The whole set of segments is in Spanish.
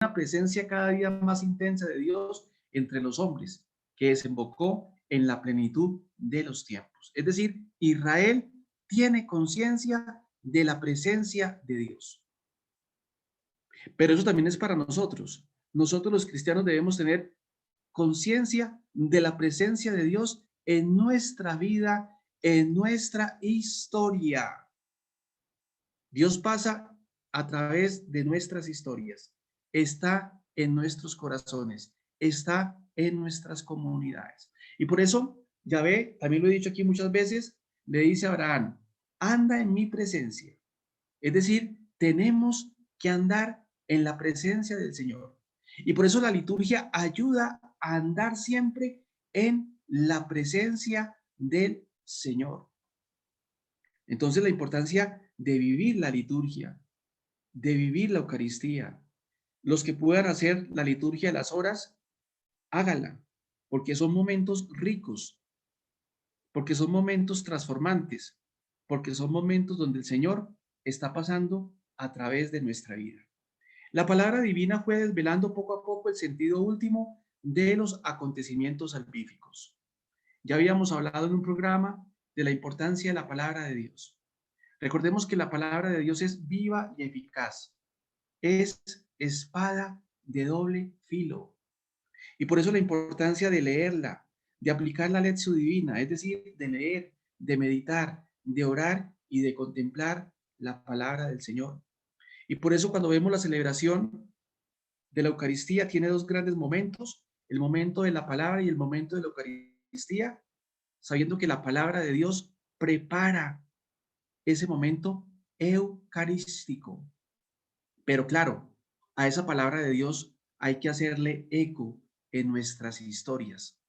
una presencia cada día más intensa de Dios entre los hombres, que desembocó en la plenitud de los tiempos. Es decir, Israel tiene conciencia de la presencia de Dios. Pero eso también es para nosotros. Nosotros los cristianos debemos tener conciencia de la presencia de Dios en nuestra vida, en nuestra historia. Dios pasa a través de nuestras historias, está en nuestros corazones, está en nuestras comunidades. Y por eso, Yahvé, también lo he dicho aquí muchas veces, le dice a Abraham, anda en mi presencia. Es decir, tenemos que andar en la presencia del Señor. Y por eso la liturgia ayuda a andar siempre en la presencia del Señor. Entonces la importancia de vivir la liturgia, de vivir la Eucaristía. Los que puedan hacer la liturgia de las horas, hágala, porque son momentos ricos, porque son momentos transformantes, porque son momentos donde el Señor está pasando a través de nuestra vida. La palabra divina fue desvelando poco a poco el sentido último de los acontecimientos salvíficos. Ya habíamos hablado en un programa de la importancia de la palabra de Dios. Recordemos que la palabra de Dios es viva y eficaz, es espada de doble filo. Y por eso la importancia de leerla, de aplicar la lección divina, es decir, de leer, de meditar, de orar y de contemplar la palabra del Señor. Y por eso cuando vemos la celebración de la Eucaristía, tiene dos grandes momentos, el momento de la palabra y el momento de la Eucaristía, sabiendo que la palabra de Dios prepara ese momento eucarístico. Pero claro, a esa palabra de Dios hay que hacerle eco en nuestras historias.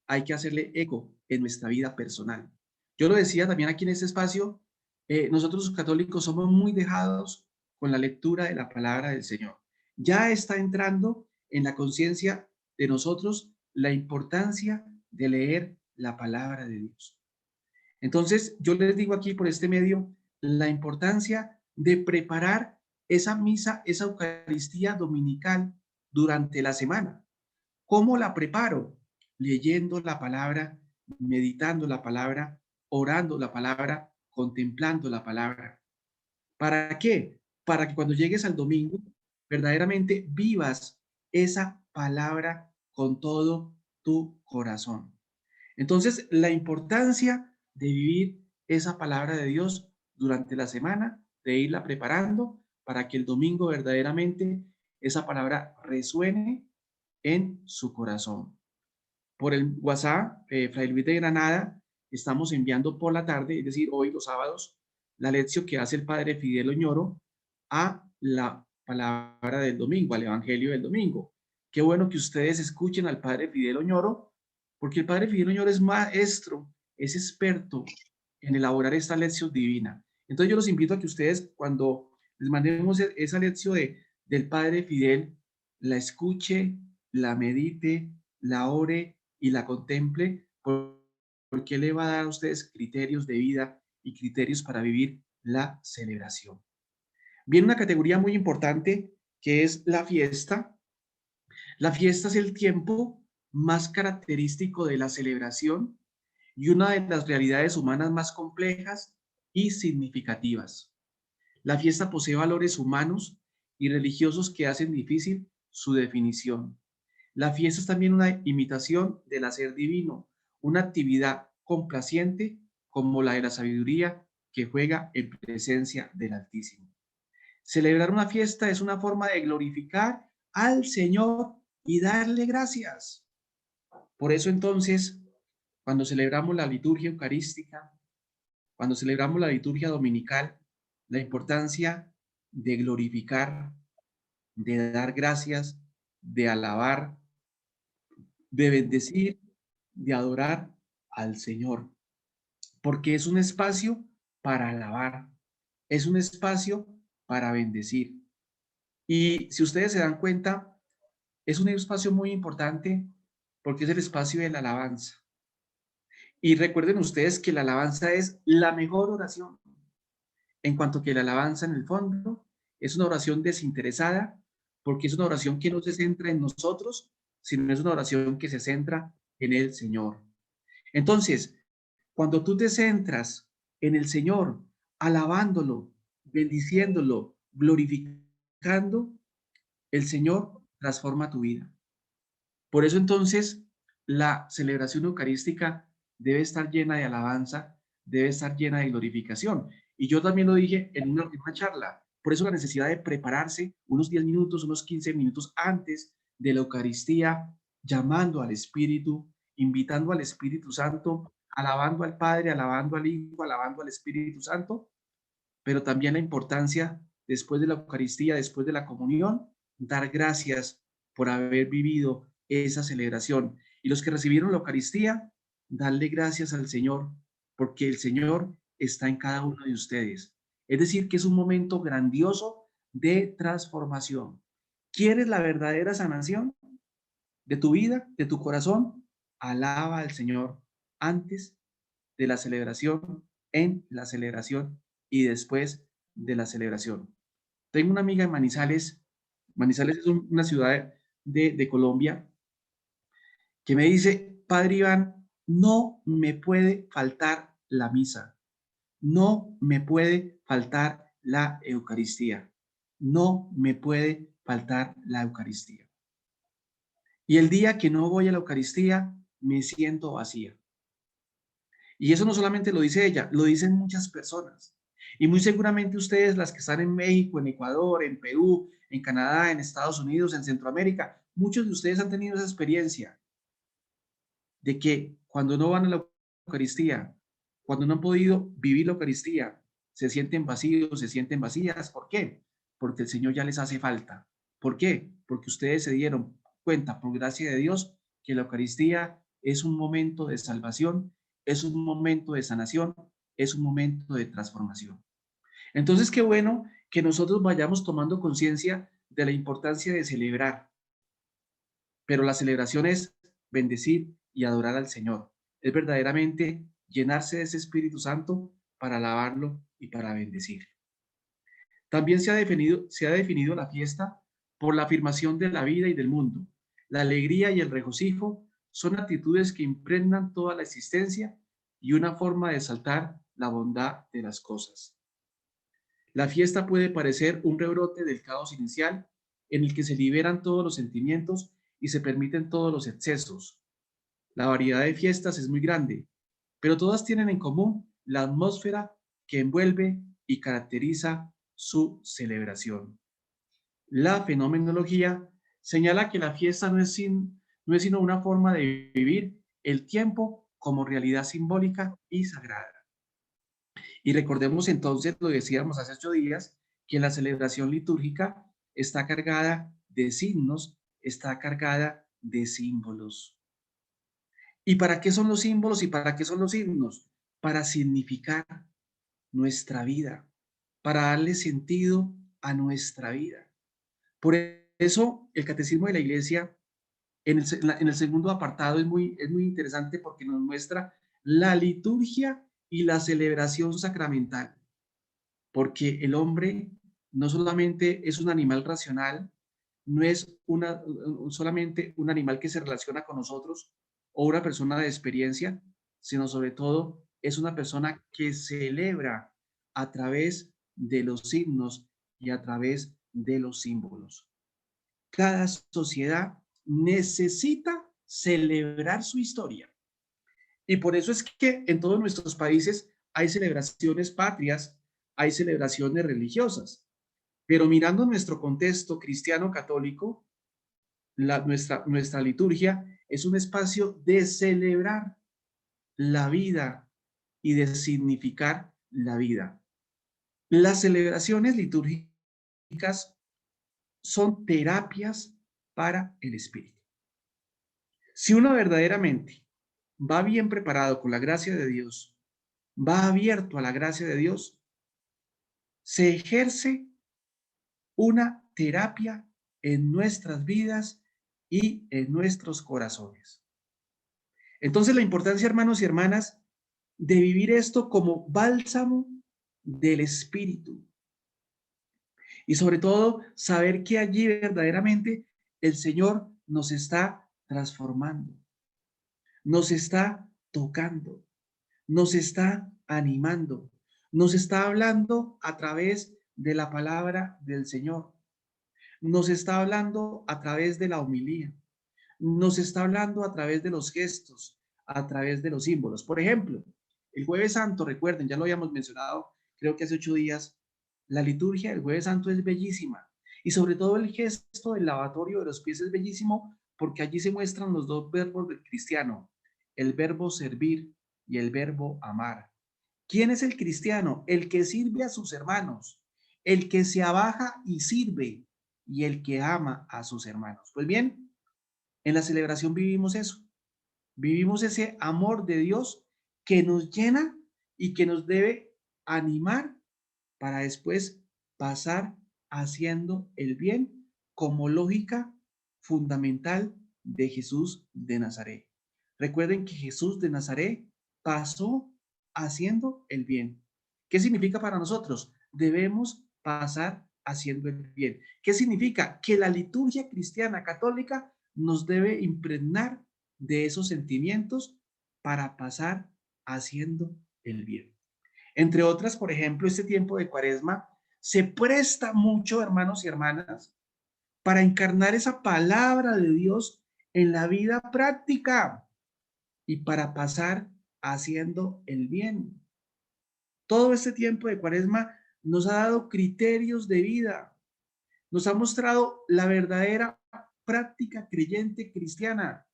Hay que hacerle eco en nuestra vida personal. Yo lo decía también aquí en este espacio, nosotros los católicos somos muy dejados con la lectura de la palabra del Señor. Ya está entrando en la conciencia de nosotros la importancia de leer la palabra de Dios. Entonces, yo les digo aquí por este medio la importancia de preparar esa misa, esa Eucaristía dominical durante la semana. ¿Cómo la preparo? Leyendo la palabra, meditando la palabra, orando la palabra, contemplando la palabra. ¿Para qué? Para que cuando llegues al domingo, verdaderamente vivas esa palabra con todo tu corazón. Entonces, la importancia de vivir esa palabra de Dios durante la semana, de irla preparando para que el domingo verdaderamente esa palabra resuene en su corazón. Por el WhatsApp, Fray Luis de Granada, estamos enviando por la tarde, es decir, hoy los sábados, la lección que hace el padre Fidel Oñoro a la palabra del domingo, al evangelio del domingo. Qué bueno que ustedes escuchen al padre Fidel Oñoro, porque el padre Fidel Oñoro es maestro, es experto en elaborar esta lección divina. Entonces yo los invito a que ustedes, cuando les mandemos esa lección del padre Fidel, la escuche, la medite, la ore y la contemple, porque le va a dar a ustedes criterios de vida y criterios para vivir la celebración. Viene una categoría muy importante que es la fiesta. La fiesta es el tiempo más característico de la celebración y una de las realidades humanas más complejas y significativas. La fiesta posee valores humanos y religiosos que hacen difícil su definición. La fiesta es también una imitación del hacer divino, una actividad complaciente como la de la sabiduría que juega en presencia del Altísimo. Celebrar una fiesta es una forma de glorificar al Señor y darle gracias. Por eso entonces, cuando celebramos la liturgia eucarística, cuando celebramos la liturgia dominical, la importancia de glorificar, de dar gracias, de alabar, de bendecir, de adorar al Señor, porque es un espacio para alabar, es un espacio para bendecir. Y si ustedes se dan cuenta, es un espacio muy importante porque es el espacio de la alabanza. Y recuerden ustedes que la alabanza es la mejor oración, en cuanto que la alabanza en el fondo Es una oración desinteresada porque es una oración que no se centra en nosotros, sino es una oración que se centra en el Señor. Entonces, cuando tú te centras en el Señor, alabándolo, bendiciéndolo, glorificando, el Señor transforma tu vida. Por eso entonces la celebración eucarística debe estar llena de alabanza, debe estar llena de glorificación. Y yo también lo dije en una charla. Por eso la necesidad de prepararse unos 10 minutos, unos 15 minutos antes de la Eucaristía, llamando al Espíritu, invitando al Espíritu Santo, alabando al Padre, alabando al Hijo, alabando al Espíritu Santo, pero también la importancia después de la Eucaristía, después de la comunión, dar gracias por haber vivido esa celebración. Y los que recibieron la Eucaristía, darle gracias al Señor, porque el Señor está en cada uno de ustedes. Es decir, que es un momento grandioso de transformación. ¿Quieres la verdadera sanación de tu vida, de tu corazón? Alaba al Señor antes de la celebración, en la celebración y después de la celebración. Tengo una amiga en Manizales. Manizales es una ciudad de Colombia, que me dice: Padre Iván, no me puede faltar la misa, no me puede faltar la Eucaristía, no me puede faltar la Eucaristía. Y el día que no voy a la Eucaristía, me siento vacía. Y eso no solamente lo dice ella, lo dicen muchas personas. Y muy seguramente ustedes, las que están en México, en Ecuador, en Perú, en Canadá, en Estados Unidos, en Centroamérica, muchos de ustedes han tenido esa experiencia de que cuando no van a la Eucaristía, cuando no han podido vivir la Eucaristía, se sienten vacíos, se sienten vacías. ¿Por qué? Porque el Señor ya les hace falta. ¿Por qué? Porque ustedes se dieron cuenta, por gracia de Dios, que la Eucaristía es un momento de salvación, es un momento de sanación, es un momento de transformación. Entonces, qué bueno que nosotros vayamos tomando conciencia de la importancia de celebrar, pero la celebración es bendecir y adorar al Señor. Es verdaderamente llenarse de ese Espíritu Santo para alabarlo y para bendecir. También se ha definido la fiesta por la afirmación de la vida y del mundo. La alegría y el regocijo son actitudes que impregnan toda la existencia y una forma de exaltar la bondad de las cosas. La fiesta puede parecer un rebrote del caos inicial en el que se liberan todos los sentimientos y se permiten todos los excesos. La variedad de fiestas es muy grande, pero todas tienen en común la atmósfera que envuelve y caracteriza su celebración. La fenomenología señala que la fiesta no es sino una forma de vivir el tiempo como realidad simbólica y sagrada. Y recordemos entonces, lo decíamos hace 8 días, que la celebración litúrgica está cargada de signos, está cargada de símbolos. ¿Y para qué son los símbolos y para qué son los signos? Para significar nuestra vida, para darle sentido a nuestra vida. Por eso el Catecismo de la Iglesia en el segundo apartado es muy interesante porque nos muestra la liturgia y la celebración sacramental, porque el hombre no solamente es un animal racional, no es solamente un animal que se relaciona con nosotros o una persona de experiencia, sino sobre todo es una persona que celebra a través de los signos y a través de los símbolos. Cada sociedad necesita celebrar su historia. Y por eso es que en todos nuestros países hay celebraciones patrias, hay celebraciones religiosas. Pero mirando nuestro contexto cristiano católico, nuestra liturgia es un espacio de celebrar la vida y de significar la vida. Las celebraciones litúrgicas son terapias para el espíritu. Si uno verdaderamente va bien preparado con la gracia de Dios, va abierto a la gracia de Dios, se ejerce una terapia en nuestras vidas y en nuestros corazones. Entonces, la importancia, hermanos y hermanas, de vivir esto como bálsamo del espíritu. Y sobre todo, saber que allí verdaderamente el Señor nos está transformando, nos está tocando, nos está animando, nos está hablando a través de la palabra del Señor, nos está hablando a través de la homilía, nos está hablando a través de los gestos, a través de los símbolos. Por ejemplo, el Jueves Santo, recuerden, ya lo habíamos mencionado, creo que hace 8 días, la liturgia del Jueves Santo es bellísima. Y sobre todo el gesto del lavatorio de los pies es bellísimo porque allí se muestran los dos verbos del cristiano, el verbo servir y el verbo amar. ¿Quién es el cristiano? El que sirve a sus hermanos, el que se abaja y sirve y el que ama a sus hermanos. Pues bien, en la celebración vivimos eso, vivimos ese amor de Dios que nos llena y que nos debe animar para después pasar haciendo el bien como lógica fundamental de Jesús de Nazaret. Recuerden que Jesús de Nazaret pasó haciendo el bien. ¿Qué significa para nosotros? Debemos pasar haciendo el bien. ¿Qué significa? Que la liturgia cristiana católica nos debe impregnar de esos sentimientos para pasar haciendo el bien. Entre otras, por ejemplo, este tiempo de Cuaresma se presta mucho, hermanos y hermanas, para encarnar esa palabra de Dios en la vida práctica y para pasar haciendo el bien. Todo este tiempo de Cuaresma nos ha dado criterios de vida, nos ha mostrado la verdadera práctica creyente cristiana,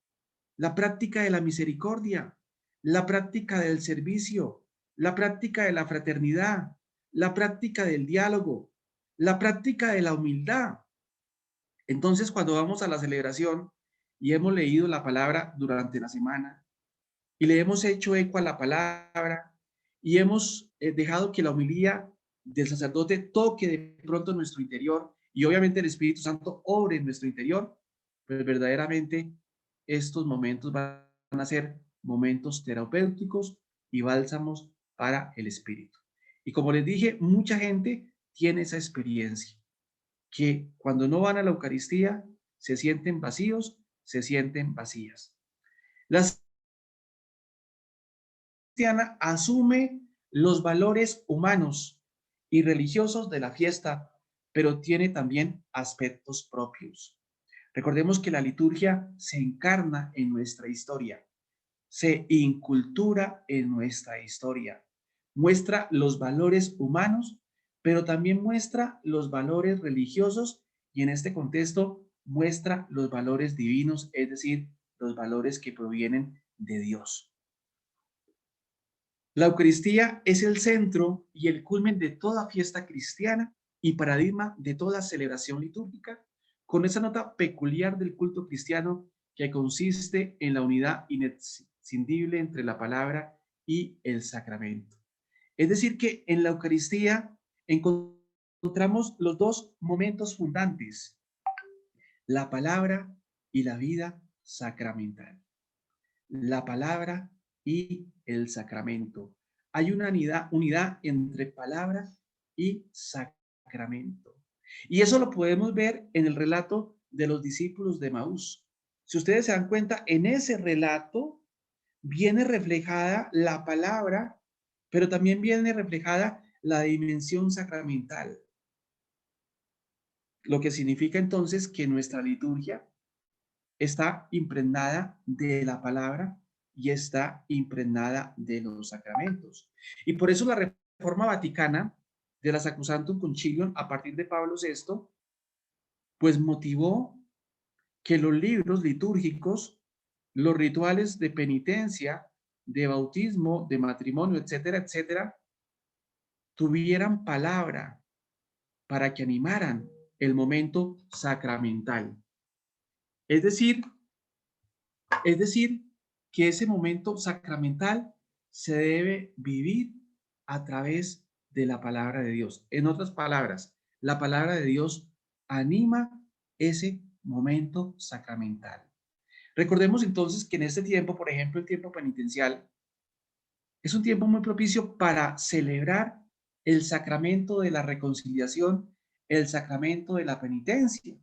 la práctica de la misericordia, la práctica del servicio, la práctica de la fraternidad, la práctica del diálogo, la práctica de la humildad. Entonces, cuando vamos a la celebración y hemos leído la palabra durante la semana y le hemos hecho eco a la palabra y hemos dejado que la humildad del sacerdote toque de pronto nuestro interior y obviamente el Espíritu Santo obre en nuestro interior, pues verdaderamente estos momentos van a ser momentos terapéuticos y bálsamos para el espíritu. Y como les dije, mucha gente tiene esa experiencia, que cuando no van a la Eucaristía se sienten vacíos, se sienten vacías. La cristiana asume los valores humanos y religiosos de la fiesta, pero tiene también aspectos propios. Recordemos que la liturgia se encarna en nuestra historia, se incultura en nuestra historia, muestra los valores humanos, pero también muestra los valores religiosos y en este contexto muestra los valores divinos, es decir, los valores que provienen de Dios. La Eucaristía es el centro y el culmen de toda fiesta cristiana y paradigma de toda celebración litúrgica, con esa nota peculiar del culto cristiano que consiste en la unidad inescindible entre la palabra y el sacramento. Es decir, que en la Eucaristía encontramos los dos momentos fundantes, la palabra y la vida sacramental. La palabra y el sacramento. Hay una unidad entre palabra y sacramento. Y eso lo podemos ver en el relato de los discípulos de Maús. Si ustedes se dan cuenta, en ese relato viene reflejada la palabra, pero también viene reflejada la dimensión sacramental. Lo que significa entonces que nuestra liturgia está impregnada de la palabra y está impregnada de los sacramentos. Y por eso la Reforma Vaticana de la Sacrosanctum Concilium a partir de Pablo VI, pues motivó que los libros litúrgicos, los rituales de penitencia, de bautismo, de matrimonio, etcétera, etcétera, tuvieran palabra para que animaran el momento sacramental. Es decir, Es decir, que ese momento sacramental se debe vivir a través de la palabra de Dios. En otras palabras, la palabra de Dios anima ese momento sacramental. Recordemos entonces que en este tiempo, por ejemplo, el tiempo penitencial, es un tiempo muy propicio para celebrar el sacramento de la reconciliación el sacramento de la penitencia.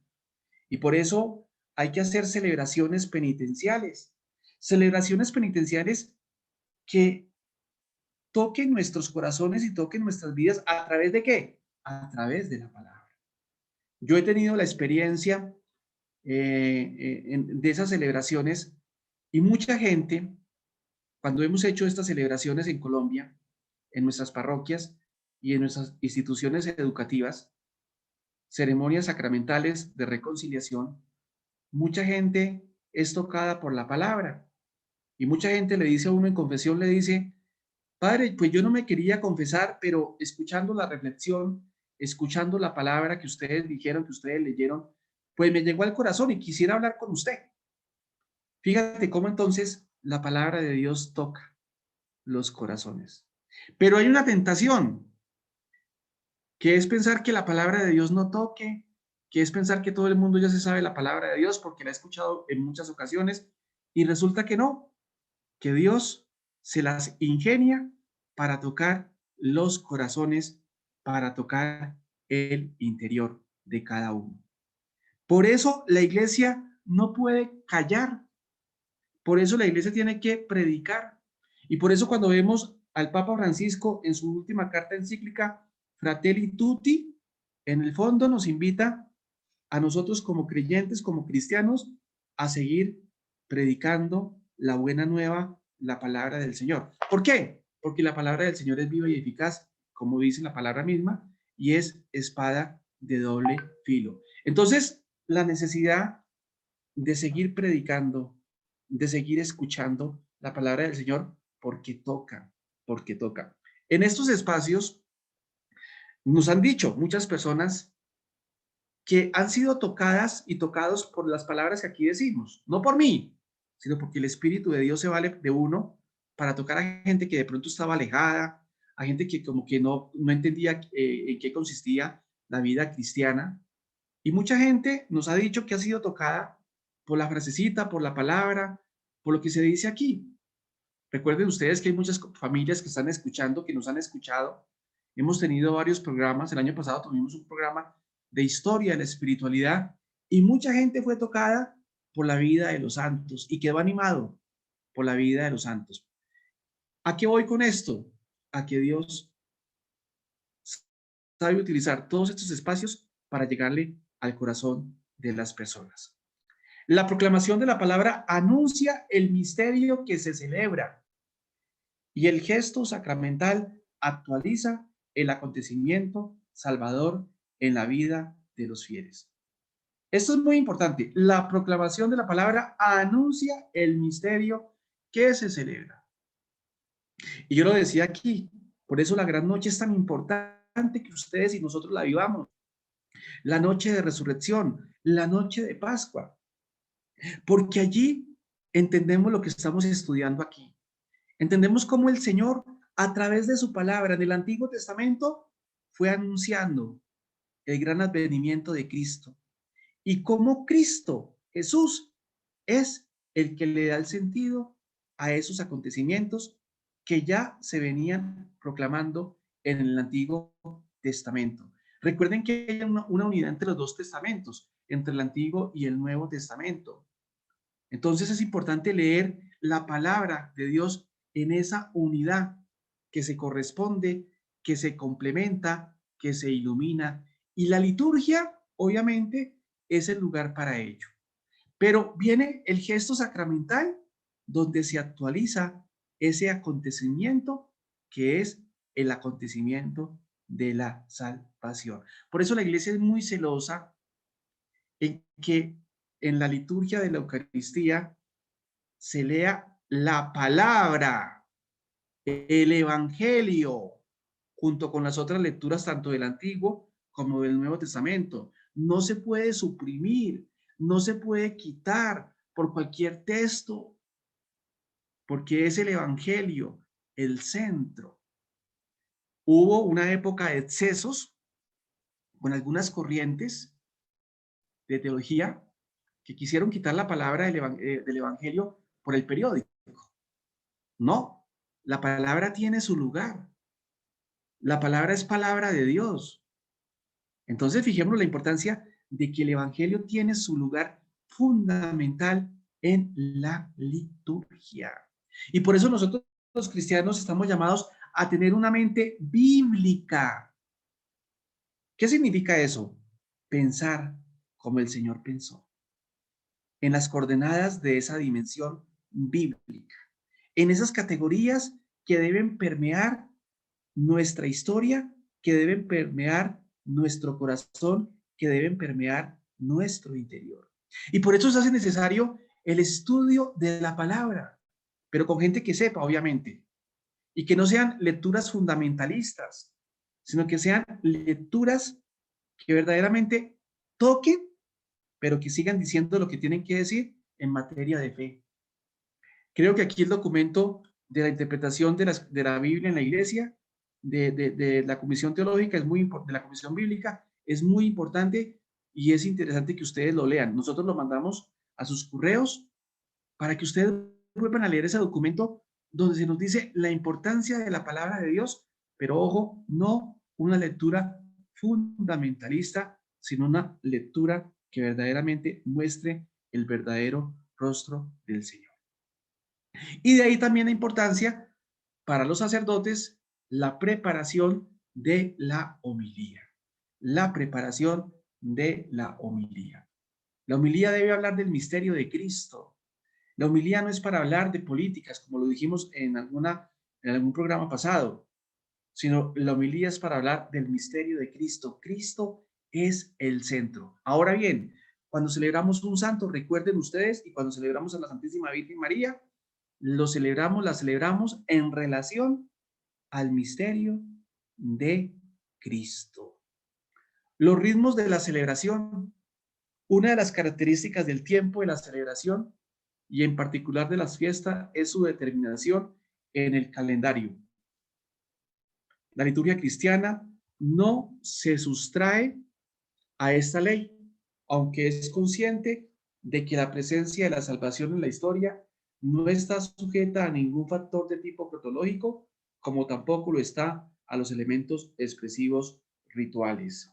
Y por eso hay que hacer celebraciones penitenciales. Celebraciones penitenciales que toquen nuestros corazones y toquen nuestras vidas. ¿A través de qué? A través de la palabra. Yo he tenido la experiencia de esas celebraciones y mucha gente, cuando hemos hecho estas celebraciones en Colombia, en nuestras parroquias y en nuestras instituciones educativas, ceremonias sacramentales de reconciliación, mucha gente es tocada por la palabra y mucha gente le dice a uno en confesión, le dice, padre, pues yo no me quería confesar, pero escuchando la reflexión, escuchando la palabra que ustedes dijeron, que ustedes leyeron, pues me llegó al corazón y quisiera hablar con usted. Fíjate cómo entonces la palabra de Dios toca los corazones. Pero hay una tentación, que es pensar que la palabra de Dios no toque, que es pensar que todo el mundo ya se sabe la palabra de Dios porque la ha escuchado en muchas ocasiones y resulta que no, que Dios se las ingenia para tocar los corazones, para tocar el interior de cada uno. Por eso la iglesia no puede callar, por eso la iglesia tiene que predicar. Y por eso cuando vemos al Papa Francisco en su última carta encíclica, Fratelli Tutti, en el fondo nos invita a nosotros como creyentes, como cristianos, a seguir predicando la buena nueva, la palabra del Señor. ¿Por qué? Porque la palabra del Señor es viva y eficaz, como dice la palabra misma, y es espada de doble filo. Entonces, la necesidad de seguir predicando, de seguir escuchando la palabra del Señor, porque toca, porque toca. En estos espacios nos han dicho muchas personas que han sido tocadas y tocados por las palabras que aquí decimos, no por mí, sino porque el Espíritu de Dios se vale de uno para tocar a gente que de pronto estaba alejada, a gente que como que no entendía en qué consistía la vida cristiana. Y mucha gente nos ha dicho que ha sido tocada por la frasecita, por la palabra, por lo que se dice aquí. Recuerden ustedes que hay muchas familias que están escuchando, que nos han escuchado. Hemos tenido varios programas. El año pasado tuvimos un programa de historia de la espiritualidad y mucha gente fue tocada por la vida de los santos y quedó animado por la vida de los santos. ¿A qué voy con esto? A que Dios sabe utilizar todos estos espacios para llegarle al corazón de las personas. La proclamación de la palabra anuncia el misterio que se celebra y el gesto sacramental actualiza el acontecimiento salvador en la vida de los fieles. Esto es muy importante. La proclamación de la palabra anuncia el misterio que se celebra. Y yo lo decía aquí, por eso la gran noche es tan importante que ustedes y nosotros la vivamos. La noche de resurrección, la noche de Pascua, porque allí entendemos lo que estamos estudiando aquí. Entendemos cómo el Señor, a través de su palabra en el Antiguo Testamento, fue anunciando el gran advenimiento de Cristo y cómo Cristo, Jesús, es el que le da el sentido a esos acontecimientos que ya se venían proclamando en el Antiguo Testamento. Recuerden que hay una unidad entre los dos testamentos, entre el Antiguo y el Nuevo Testamento. Entonces es importante leer la palabra de Dios en esa unidad que se corresponde, que se complementa, que se ilumina. Y la liturgia, obviamente, es el lugar para ello. Pero viene el gesto sacramental donde se actualiza ese acontecimiento que es el acontecimiento de la salvación. Por eso la iglesia es muy celosa en que en la liturgia de la Eucaristía se lea la palabra, el Evangelio, junto con las otras lecturas tanto del Antiguo como del Nuevo Testamento. No se puede suprimir, no se puede quitar por cualquier texto, porque es el Evangelio el centro. Hubo una época de excesos con algunas corrientes de teología que quisieron quitar la palabra del Evangelio por el periódico. No, la palabra tiene su lugar. La palabra es palabra de Dios. Entonces, fijémonos la importancia de que el Evangelio tiene su lugar fundamental en la liturgia. Y por eso nosotros los cristianos estamos llamados a tener una mente bíblica. ¿Qué significa eso? Pensar como el Señor pensó, en las coordenadas de esa dimensión bíblica, en esas categorías que deben permear nuestra historia, que deben permear nuestro corazón, que deben permear nuestro interior. Y por eso se hace necesario el estudio de la palabra, pero con gente que sepa, obviamente, y que no sean lecturas fundamentalistas, sino que sean lecturas que verdaderamente toquen, pero que sigan diciendo lo que tienen que decir en materia de fe. Creo que aquí el documento de la interpretación de la Biblia en la iglesia, de la Comisión Teológica, de la Comisión Bíblica, es muy importante y es interesante que ustedes lo lean. Nosotros lo mandamos a sus correos para que ustedes vuelvan a leer ese documento donde se nos dice la importancia de la palabra de Dios, pero ojo, no una lectura fundamentalista, sino una lectura que verdaderamente muestre el verdadero rostro del Señor. Y de ahí también la importancia para los sacerdotes, la preparación de la homilía. La preparación de la homilía. La homilía debe hablar del misterio de Cristo. La homilía no es para hablar de políticas, como lo dijimos en algún programa pasado, sino la homilía es para hablar del misterio de Cristo. Cristo es el centro. Ahora bien, cuando celebramos un santo, recuerden ustedes, y cuando celebramos a la Santísima Virgen María, la celebramos en relación al misterio de Cristo. Los ritmos de la celebración. Una de las características del tiempo de la celebración y en particular de las fiestas es su determinación en el calendario. La liturgia cristiana no se sustrae a esta ley, aunque es consciente de que la presencia de la salvación en la historia no está sujeta a ningún factor de tipo crotológico, como tampoco lo está a los elementos expresivos rituales.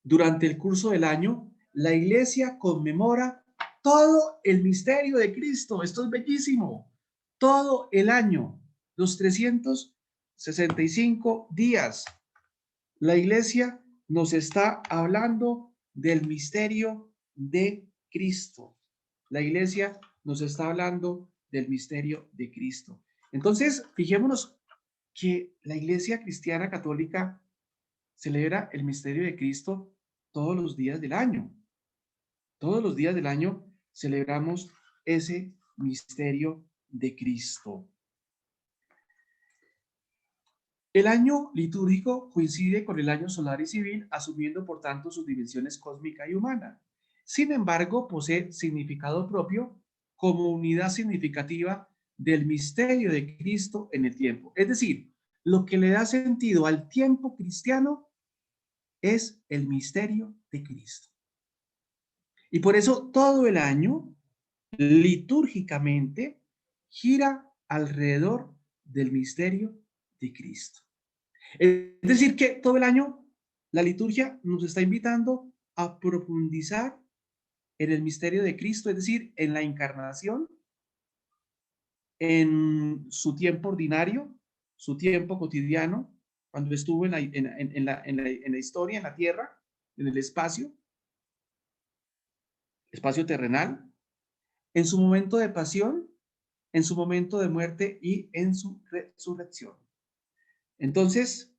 Durante el curso del año, la iglesia conmemora todo el misterio de Cristo. Esto es bellísimo. Todo el año, los 365 días, la iglesia nos está hablando del misterio de Cristo. La iglesia nos está hablando del misterio de Cristo. Entonces, fijémonos que la iglesia cristiana católica celebra el misterio de Cristo todos los días del año. Todos los días del año celebramos ese misterio de Cristo. El año litúrgico coincide con el año solar y civil, asumiendo por tanto sus dimensiones cósmica y humana. Sin embargo, posee significado propio como unidad significativa del misterio de Cristo en el tiempo. Es decir, lo que le da sentido al tiempo cristiano es el misterio de Cristo. Y por eso todo el año, litúrgicamente, gira alrededor del misterio de Cristo. Es decir, que todo el año la liturgia nos está invitando a profundizar en el misterio de Cristo, es decir, en la encarnación, en su tiempo ordinario, su tiempo cotidiano, cuando estuvo en la historia, en la tierra, en el espacio terrenal, en su momento de pasión, en su momento de muerte y en su resurrección. Entonces,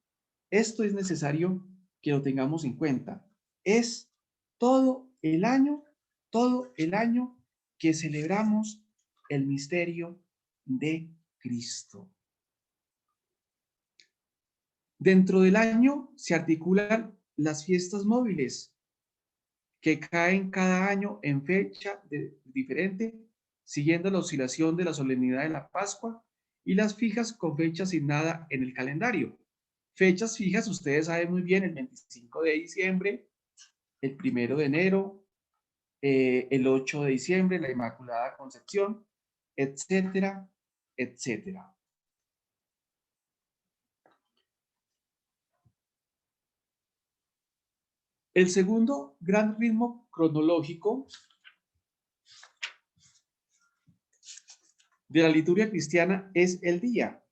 esto es necesario que lo tengamos en cuenta. Es todo el año que celebramos el misterio de Cristo. Dentro del año se articulan las fiestas móviles que caen cada año en fecha diferente, siguiendo la oscilación de la solemnidad de la Pascua y las fijas con fecha asignada en el calendario. Fechas fijas, ustedes saben muy bien, el 25 de diciembre, el 1 de enero, el 8 de diciembre, la Inmaculada Concepción, etcétera, etcétera. El segundo gran ritmo cronológico de la liturgia cristiana es el día.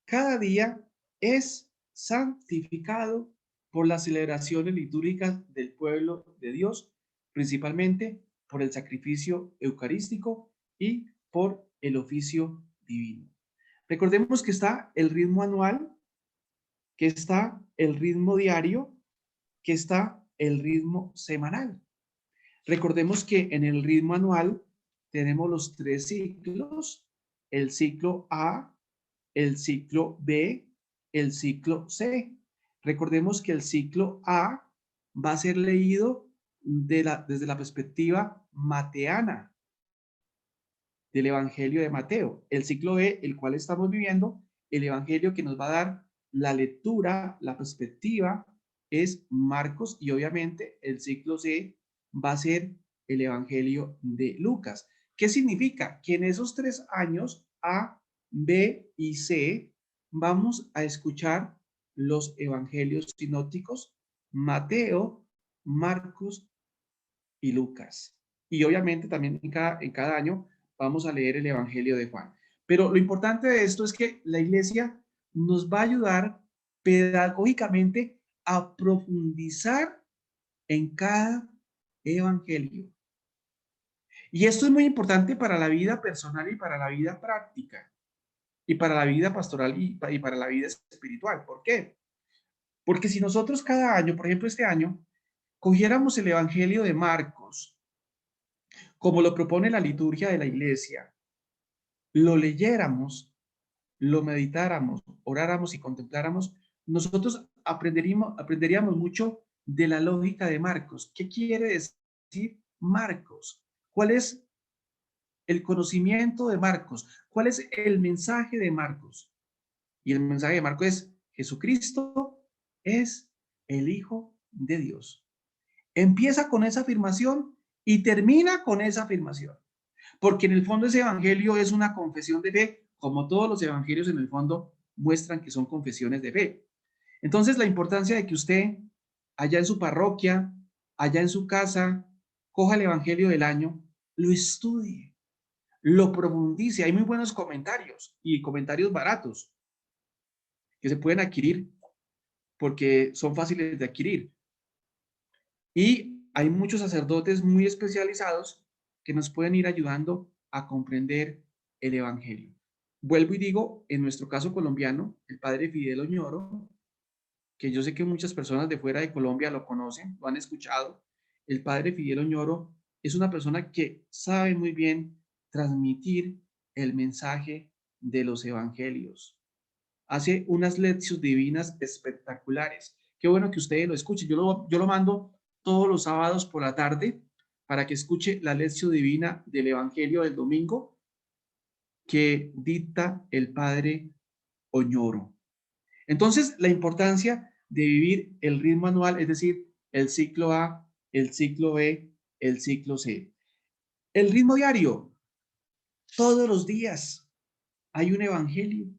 Cada día es santificado por las celebraciones litúrgicas del pueblo de Dios, principalmente por el sacrificio eucarístico y por el oficio divino. Recordemos que está el ritmo anual, que está el ritmo diario, que está el ritmo semanal. Recordemos que en el ritmo anual tenemos los 3 ciclos, el ciclo A, el ciclo B, el ciclo C. Recordemos que el ciclo A va a ser leído desde la perspectiva mateana del Evangelio de Mateo. El ciclo B, el cual estamos viviendo, el Evangelio que nos va a dar la lectura, la perspectiva, es Marcos, y obviamente el ciclo C va a ser el Evangelio de Lucas. ¿Qué significa? Que en esos 3 años, A, B y C, vamos a escuchar los evangelios sinópticos, Mateo, Marcos y Lucas. Y obviamente también en cada año vamos a leer el Evangelio de Juan. Pero lo importante de esto es que la iglesia nos va a ayudar pedagógicamente a profundizar en cada evangelio. Y esto es muy importante para la vida personal y para la vida práctica, y para la vida pastoral y para la vida espiritual. ¿Por qué? Porque si nosotros cada año, por ejemplo este año, cogiéramos el Evangelio de Marcos, como lo propone la liturgia de la iglesia, lo leyéramos, lo meditáramos, oráramos y contempláramos, nosotros aprenderíamos mucho de la lógica de Marcos. ¿Qué quiere decir Marcos? ¿Cuál es el conocimiento de Marcos? ¿Cuál es el mensaje de Marcos? Y el mensaje de Marcos es: Jesucristo es el Hijo de Dios. Empieza con esa afirmación y termina con esa afirmación. Porque en el fondo ese evangelio es una confesión de fe, como todos los evangelios en el fondo muestran que son confesiones de fe. Entonces, la importancia de que usted, allá en su parroquia, allá en su casa, coja el evangelio del año, lo estudie, lo profundice. Hay muy buenos comentarios y comentarios baratos que se pueden adquirir porque son fáciles de adquirir. Y hay muchos sacerdotes muy especializados que nos pueden ir ayudando a comprender el Evangelio. Vuelvo y digo, en nuestro caso colombiano, el padre Fidel Oñoro, que yo sé que muchas personas de fuera de Colombia lo conocen, lo han escuchado. El padre Fidel Oñoro es una persona que sabe muy bien transmitir el mensaje de los evangelios. Hace unas lecciones divinas espectaculares. Qué bueno que ustedes lo escuchen. Yo lo mando todos los sábados por la tarde para que escuche la lección divina del Evangelio del domingo que dicta el padre Oñoro. Entonces, la importancia de vivir el ritmo anual, es decir, el ciclo A, el ciclo B, el ciclo C. El ritmo diario, todos los días hay un evangelio,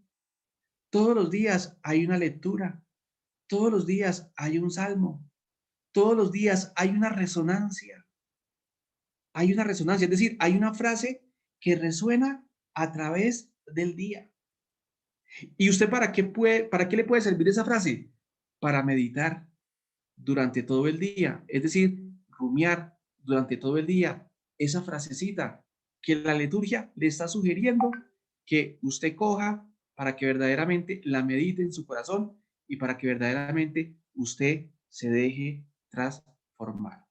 todos los días hay una lectura, todos los días hay un salmo, todos los días hay una resonancia, es decir, hay una frase que resuena a través del día. ¿Y usted para qué le puede servir esa frase? Para meditar durante todo el día, es decir, rumiar durante todo el día esa frasecita que la liturgia le está sugiriendo que usted coja para que verdaderamente la medite en su corazón y para que verdaderamente usted se deje transformar.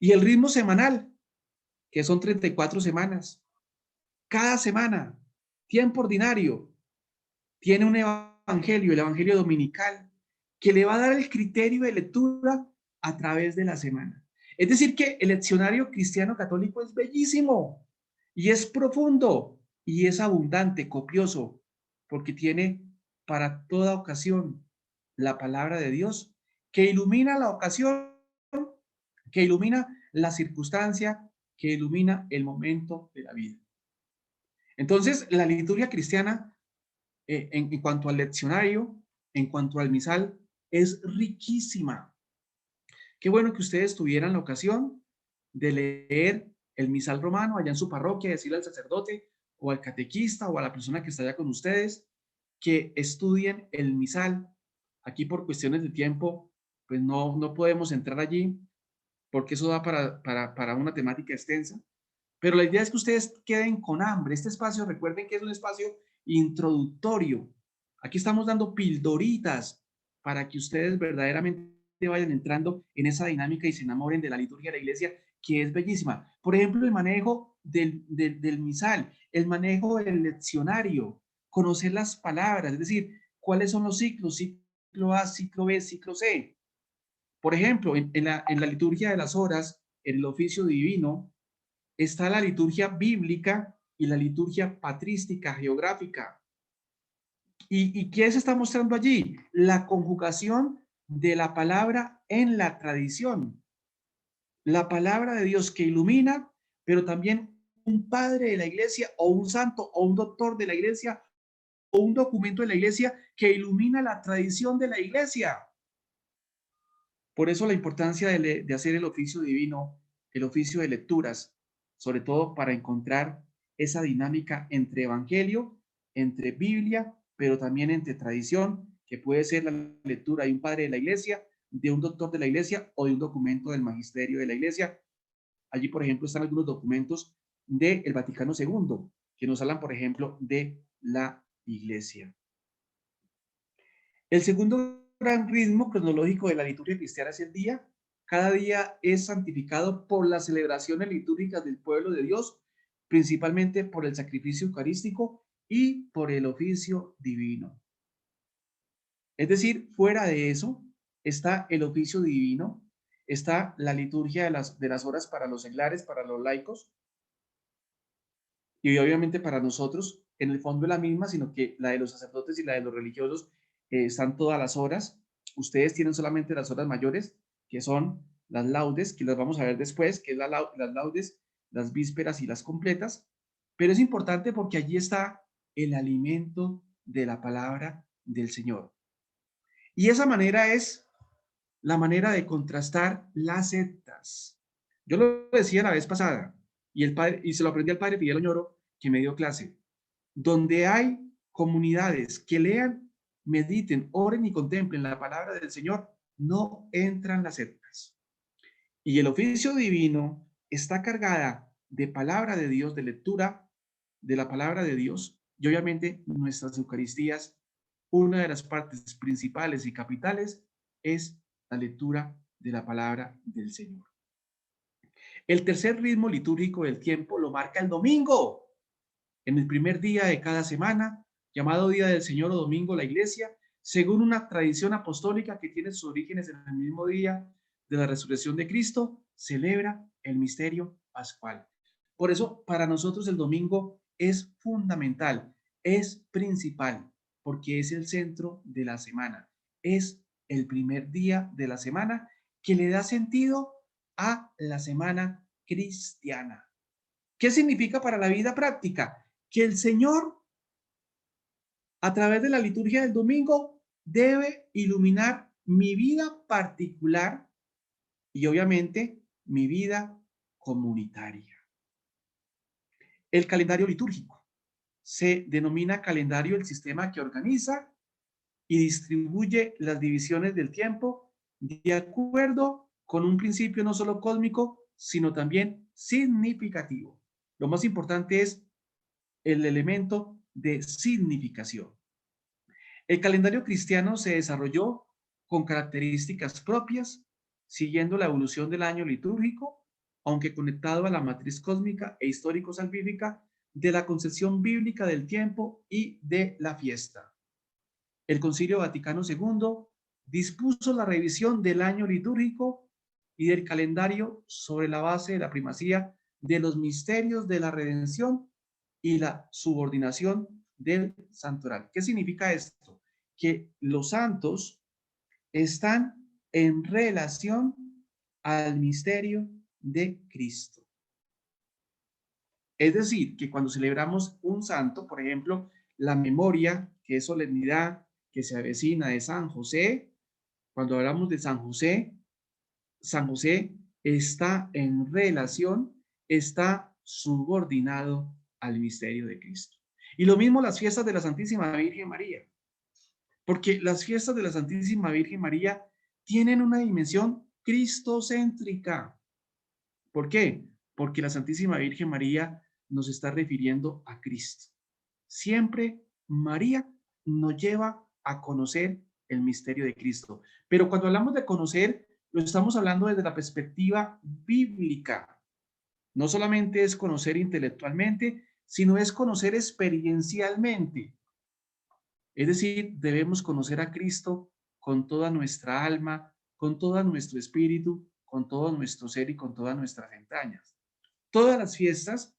Y el ritmo semanal, que son 34 semanas, cada semana, tiempo ordinario, tiene un evangelio, el evangelio dominical, que le va a dar el criterio de lectura a través de la semana. Es decir, que el leccionario cristiano católico es bellísimo y es profundo y es abundante, copioso, porque tiene para toda ocasión la palabra de Dios que ilumina la ocasión, que ilumina la circunstancia, que ilumina el momento de la vida. Entonces, la liturgia cristiana, en cuanto al leccionario, en cuanto al misal, es riquísima. Qué bueno que ustedes tuvieran la ocasión de leer el misal romano allá en su parroquia, decirle al sacerdote o al catequista o a la persona que está allá con ustedes que estudien el misal. Aquí por cuestiones de tiempo, pues no podemos entrar allí porque eso da para una temática extensa. Pero la idea es que ustedes queden con hambre. Este espacio, recuerden que es un espacio introductorio. Aquí estamos dando pildoritas para que ustedes verdaderamente vayan entrando en esa dinámica y se enamoren de la liturgia de la iglesia, que es bellísima. Por ejemplo, el manejo del misal, el manejo del leccionario, conocer las palabras, es decir, cuáles son los ciclos, ciclo A, ciclo B, ciclo C. Por ejemplo, en la liturgia de las horas, en el oficio divino, está la liturgia bíblica y la liturgia patrística, geográfica. ¿Y qué se está mostrando allí? La conjugación de la palabra en la tradición. La palabra de Dios que ilumina, pero también un padre de la iglesia o un santo o un doctor de la iglesia o un documento de la iglesia que ilumina la tradición de la iglesia. Por eso la importancia de hacer el oficio divino, el oficio de lecturas, sobre todo para encontrar esa dinámica entre evangelio, entre Biblia, pero también entre tradición, que puede ser la lectura de un padre de la iglesia, de un doctor de la iglesia o de un documento del magisterio de la iglesia. Allí, por ejemplo, están algunos documentos del Vaticano II, que nos hablan, por ejemplo, de la iglesia. El segundo gran ritmo cronológico de la liturgia cristiana es el día. Cada día es santificado por las celebraciones litúrgicas del pueblo de Dios, principalmente por el sacrificio eucarístico y por el oficio divino. Es decir, fuera de eso está el oficio divino, está la liturgia de las horas para los seglares, para los laicos, y obviamente para nosotros, en el fondo es la misma, sino que la de los sacerdotes y la de los religiosos están todas las horas. Ustedes tienen solamente las horas mayores, que son las laudes, que las vamos a ver después, que es las laudes, las vísperas y las completas. Pero es importante porque allí está el alimento de la palabra del Señor. Y esa manera es la manera de contrastar las sectas. Yo lo decía la vez pasada, y se lo aprendí al padre Fidel Oñoro, que me dio clase. Donde hay comunidades que lean, mediten, oren y contemplen la palabra del Señor, no entran las sectas. Y el oficio divino está cargada de palabra de Dios, de lectura de la palabra de Dios, y obviamente nuestras Eucaristías, una de las partes principales y capitales es la lectura de la palabra del Señor. El tercer ritmo litúrgico del tiempo lo marca el domingo. En el primer día de cada semana, llamado Día del Señor o Domingo la Iglesia, según una tradición apostólica que tiene sus orígenes en el mismo día de la resurrección de Cristo, celebra el misterio pascual. Por eso, para nosotros el domingo es fundamental, es principal, porque es el centro de la semana, es el primer día de la semana que le da sentido a la semana cristiana. ¿Qué significa para la vida práctica? Que el Señor, a través de la liturgia del domingo, debe iluminar mi vida particular y obviamente mi vida comunitaria. El calendario litúrgico se denomina calendario el sistema que organiza y distribuye las divisiones del tiempo de acuerdo con un principio no solo cósmico, sino también significativo. Lo más importante es el elemento de significación. El calendario cristiano se desarrolló con características propias, siguiendo la evolución del año litúrgico, aunque conectado a la matriz cósmica e histórico-salvífica de la concepción bíblica del tiempo y de la fiesta. El Concilio Vaticano II dispuso la revisión del año litúrgico y del calendario sobre la base de la primacía de los misterios de la redención y la subordinación del santoral. ¿Qué significa esto? Que los santos están en relación al misterio de Cristo. Es decir, que cuando celebramos un santo, por ejemplo, la memoria, que es solemnidad, que se avecina de San José, cuando hablamos de San José, San José está en relación, está subordinado al misterio de Cristo. Y lo mismo las fiestas de la Santísima Virgen María, porque las fiestas de la Santísima Virgen María tienen una dimensión cristocéntrica. ¿Por qué? Porque la Santísima Virgen María nos está refiriendo a Cristo. Siempre María nos lleva a conocer el misterio de Cristo. Pero cuando hablamos de conocer, lo estamos hablando desde la perspectiva bíblica. No solamente es conocer intelectualmente, sino es conocer experiencialmente. Es decir, debemos conocer a Cristo con toda nuestra alma, con todo nuestro espíritu, con todo nuestro ser y con todas nuestras entrañas. Todas las fiestas,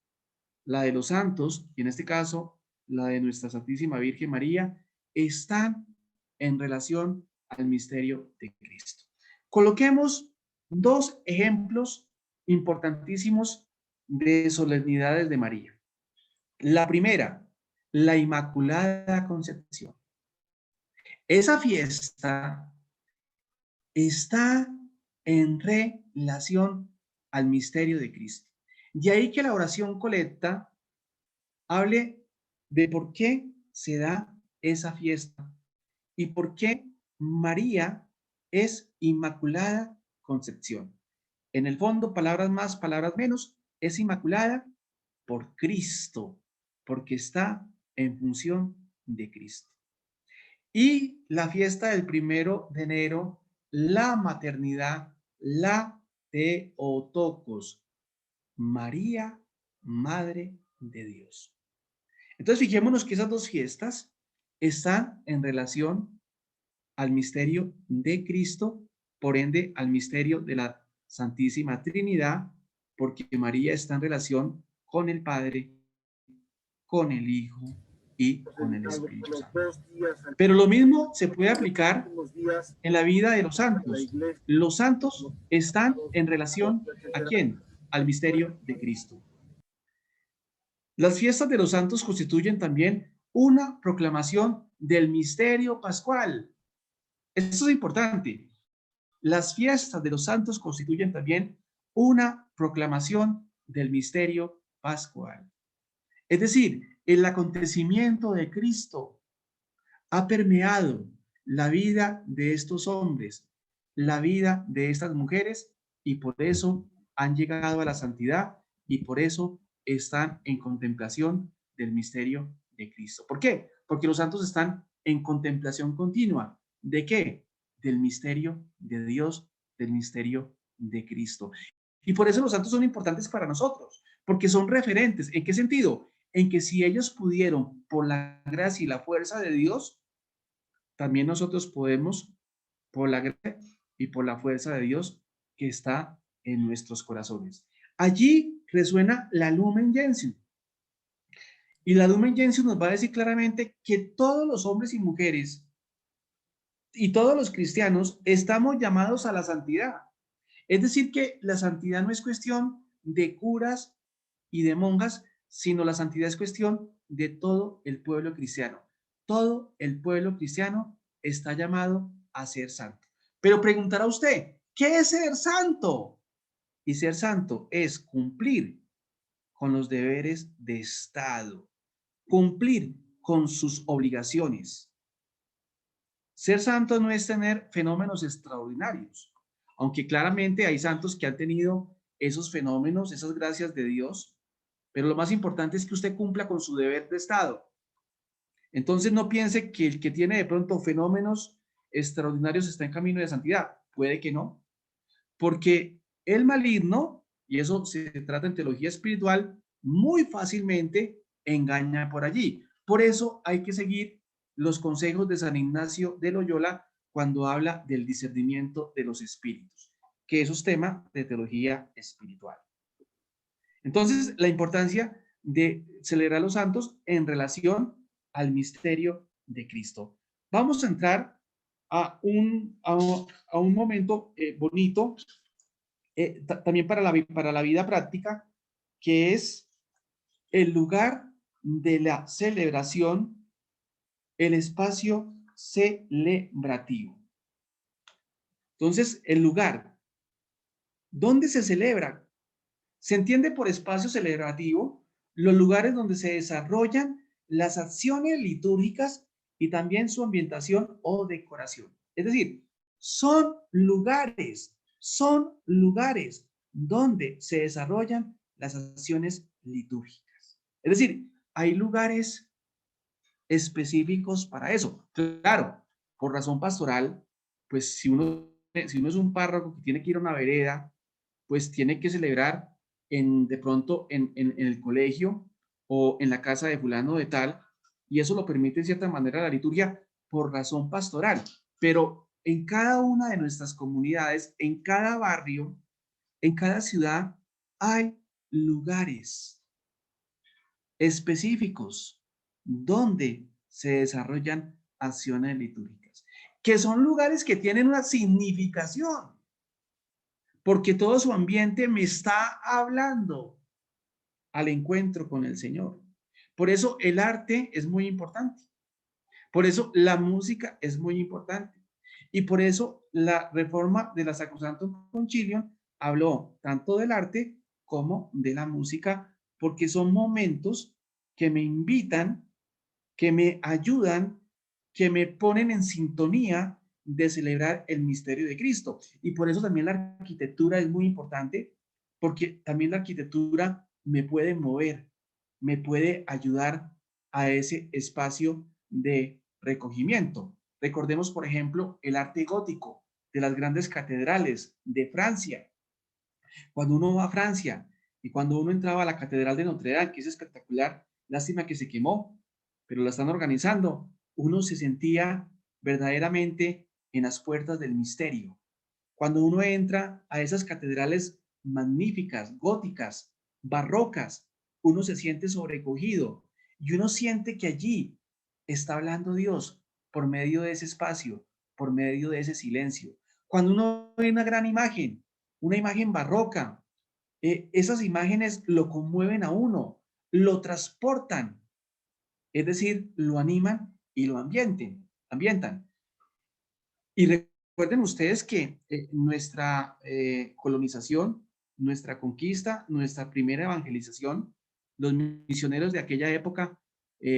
la de los santos, y en este caso la de nuestra Santísima Virgen María, están en relación al misterio de Cristo. Coloquemos dos ejemplos importantísimos de solemnidades de María. La primera, la Inmaculada Concepción. Esa fiesta está en relación al misterio de Cristo. De ahí que la oración colecta hable de por qué se da esa fiesta y por qué María es Inmaculada Concepción. En el fondo, palabras más, palabras menos, es Inmaculada por Cristo, porque está en función de Cristo. Y la fiesta del 1 de enero, la maternidad, la Theotokos, María, Madre de Dios. Entonces, fijémonos que esas dos fiestas están en relación al misterio de Cristo, por ende, al misterio de la Santísima Trinidad, porque María está en relación con el Padre, con el Hijo y con el Espíritu Santo. Pero lo mismo se puede aplicar en la vida de los santos. Los santos están en relación ¿a quién? Al misterio de Cristo. Las fiestas de los santos constituyen también una proclamación del misterio pascual. Esto es importante. Las fiestas de los santos constituyen también una proclamación del misterio pascual. Es decir, el acontecimiento de Cristo ha permeado la vida de estos hombres, la vida de estas mujeres, y por eso han llegado a la santidad y por eso están en contemplación del misterio de Cristo. ¿Por qué? Porque los santos están en contemplación continua. ¿De qué? Del misterio de Dios, del misterio de Cristo. Y por eso los santos son importantes para nosotros, porque son referentes. ¿En qué sentido? En que si ellos pudieron, por la gracia y la fuerza de Dios, también nosotros podemos, por la gracia y por la fuerza de Dios que está en nuestros corazones. Allí resuena la Lumen Gentium. Y la Lumen Gentium nos va a decir claramente que todos los hombres y mujeres y todos los cristianos estamos llamados a la santidad. Es decir, que la santidad no es cuestión de curas y de monjas, sino la santidad es cuestión de todo el pueblo cristiano. Todo el pueblo cristiano está llamado a ser santo. Pero preguntará usted, ¿qué es ser santo? Y ser santo es cumplir con los deberes de Estado, cumplir con sus obligaciones. Ser santo no es tener fenómenos extraordinarios, aunque claramente hay santos que han tenido esos fenómenos, esas gracias de Dios, pero lo más importante es que usted cumpla con su deber de Estado. Entonces no piense que el que tiene de pronto fenómenos extraordinarios está en camino de santidad. Puede que no, porque el maligno, y eso se trata en teología espiritual, muy fácilmente engaña por allí. Por eso hay que seguir los consejos de San Ignacio de Loyola cuando habla del discernimiento de los espíritus, que eso es tema de teología espiritual. Entonces, la importancia de celebrar los santos en relación al misterio de Cristo. Vamos a entrar a un momento bonito, también para la vida práctica, que es el lugar de la celebración, el espacio celebrativo. Entonces, el lugar. ¿Dónde se celebra? Se entiende por espacio celebrativo los lugares donde se desarrollan las acciones litúrgicas y también su ambientación o decoración. Es decir, son lugares donde se desarrollan las acciones litúrgicas. Es decir, hay lugares específicos para eso. Claro, por razón pastoral, pues si uno es un párroco que tiene que ir a una vereda, pues tiene que celebrar de pronto en el colegio o en la casa de fulano de tal, y eso lo permite en cierta manera la liturgia por razón pastoral. Pero en cada una de nuestras comunidades, en cada barrio, en cada ciudad, hay lugares específicos donde se desarrollan acciones litúrgicas, que son lugares que tienen una significación, porque todo su ambiente me está hablando al encuentro con el Señor. Por eso el arte es muy importante, por eso la música es muy importante, y por eso la reforma de la Sacrosantum Concilium habló tanto del arte como de la música, porque son momentos que me invitan, que me ayudan, que me ponen en sintonía de celebrar el misterio de Cristo. Y por eso también la arquitectura es muy importante, porque también la arquitectura me puede mover, me puede ayudar a ese espacio de recogimiento. Recordemos, por ejemplo, el arte gótico de las grandes catedrales de Francia. Cuando uno va a Francia y cuando uno entraba a la Catedral de Notre Dame, que es espectacular, lástima que se quemó, pero la están organizando, uno se sentía verdaderamente en las puertas del misterio. Cuando uno entra a esas catedrales magníficas, góticas, barrocas, uno se siente sobrecogido y uno siente que allí está hablando Dios por medio de ese espacio, por medio de ese silencio. Cuando uno ve una imagen barroca, esas imágenes lo conmueven a uno, lo transportan, es decir, lo animan y lo ambientan. Y recuerden ustedes que nuestra colonización, nuestra conquista, nuestra primera evangelización, los misioneros de aquella época,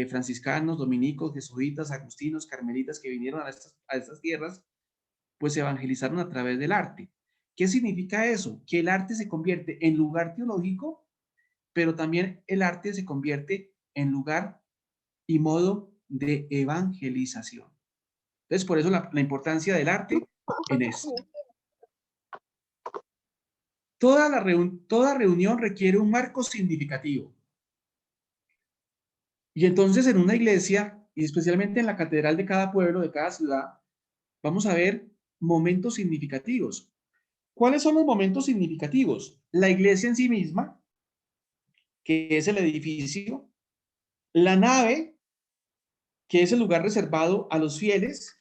franciscanos, dominicos, jesuitas, agustinos, carmelitas que vinieron a estas tierras, pues evangelizaron a través del arte. ¿Qué significa eso? Que el arte se convierte en lugar teológico, pero también el arte se convierte en lugar y modo de evangelización. Entonces, por eso la importancia del arte en esto. Toda reunión requiere un marco significativo. Y entonces en una iglesia, y especialmente en la catedral de cada pueblo, de cada ciudad, vamos a ver momentos significativos. ¿Cuáles son los momentos significativos? La iglesia en sí misma, que es el edificio, la nave, que es el lugar reservado a los fieles.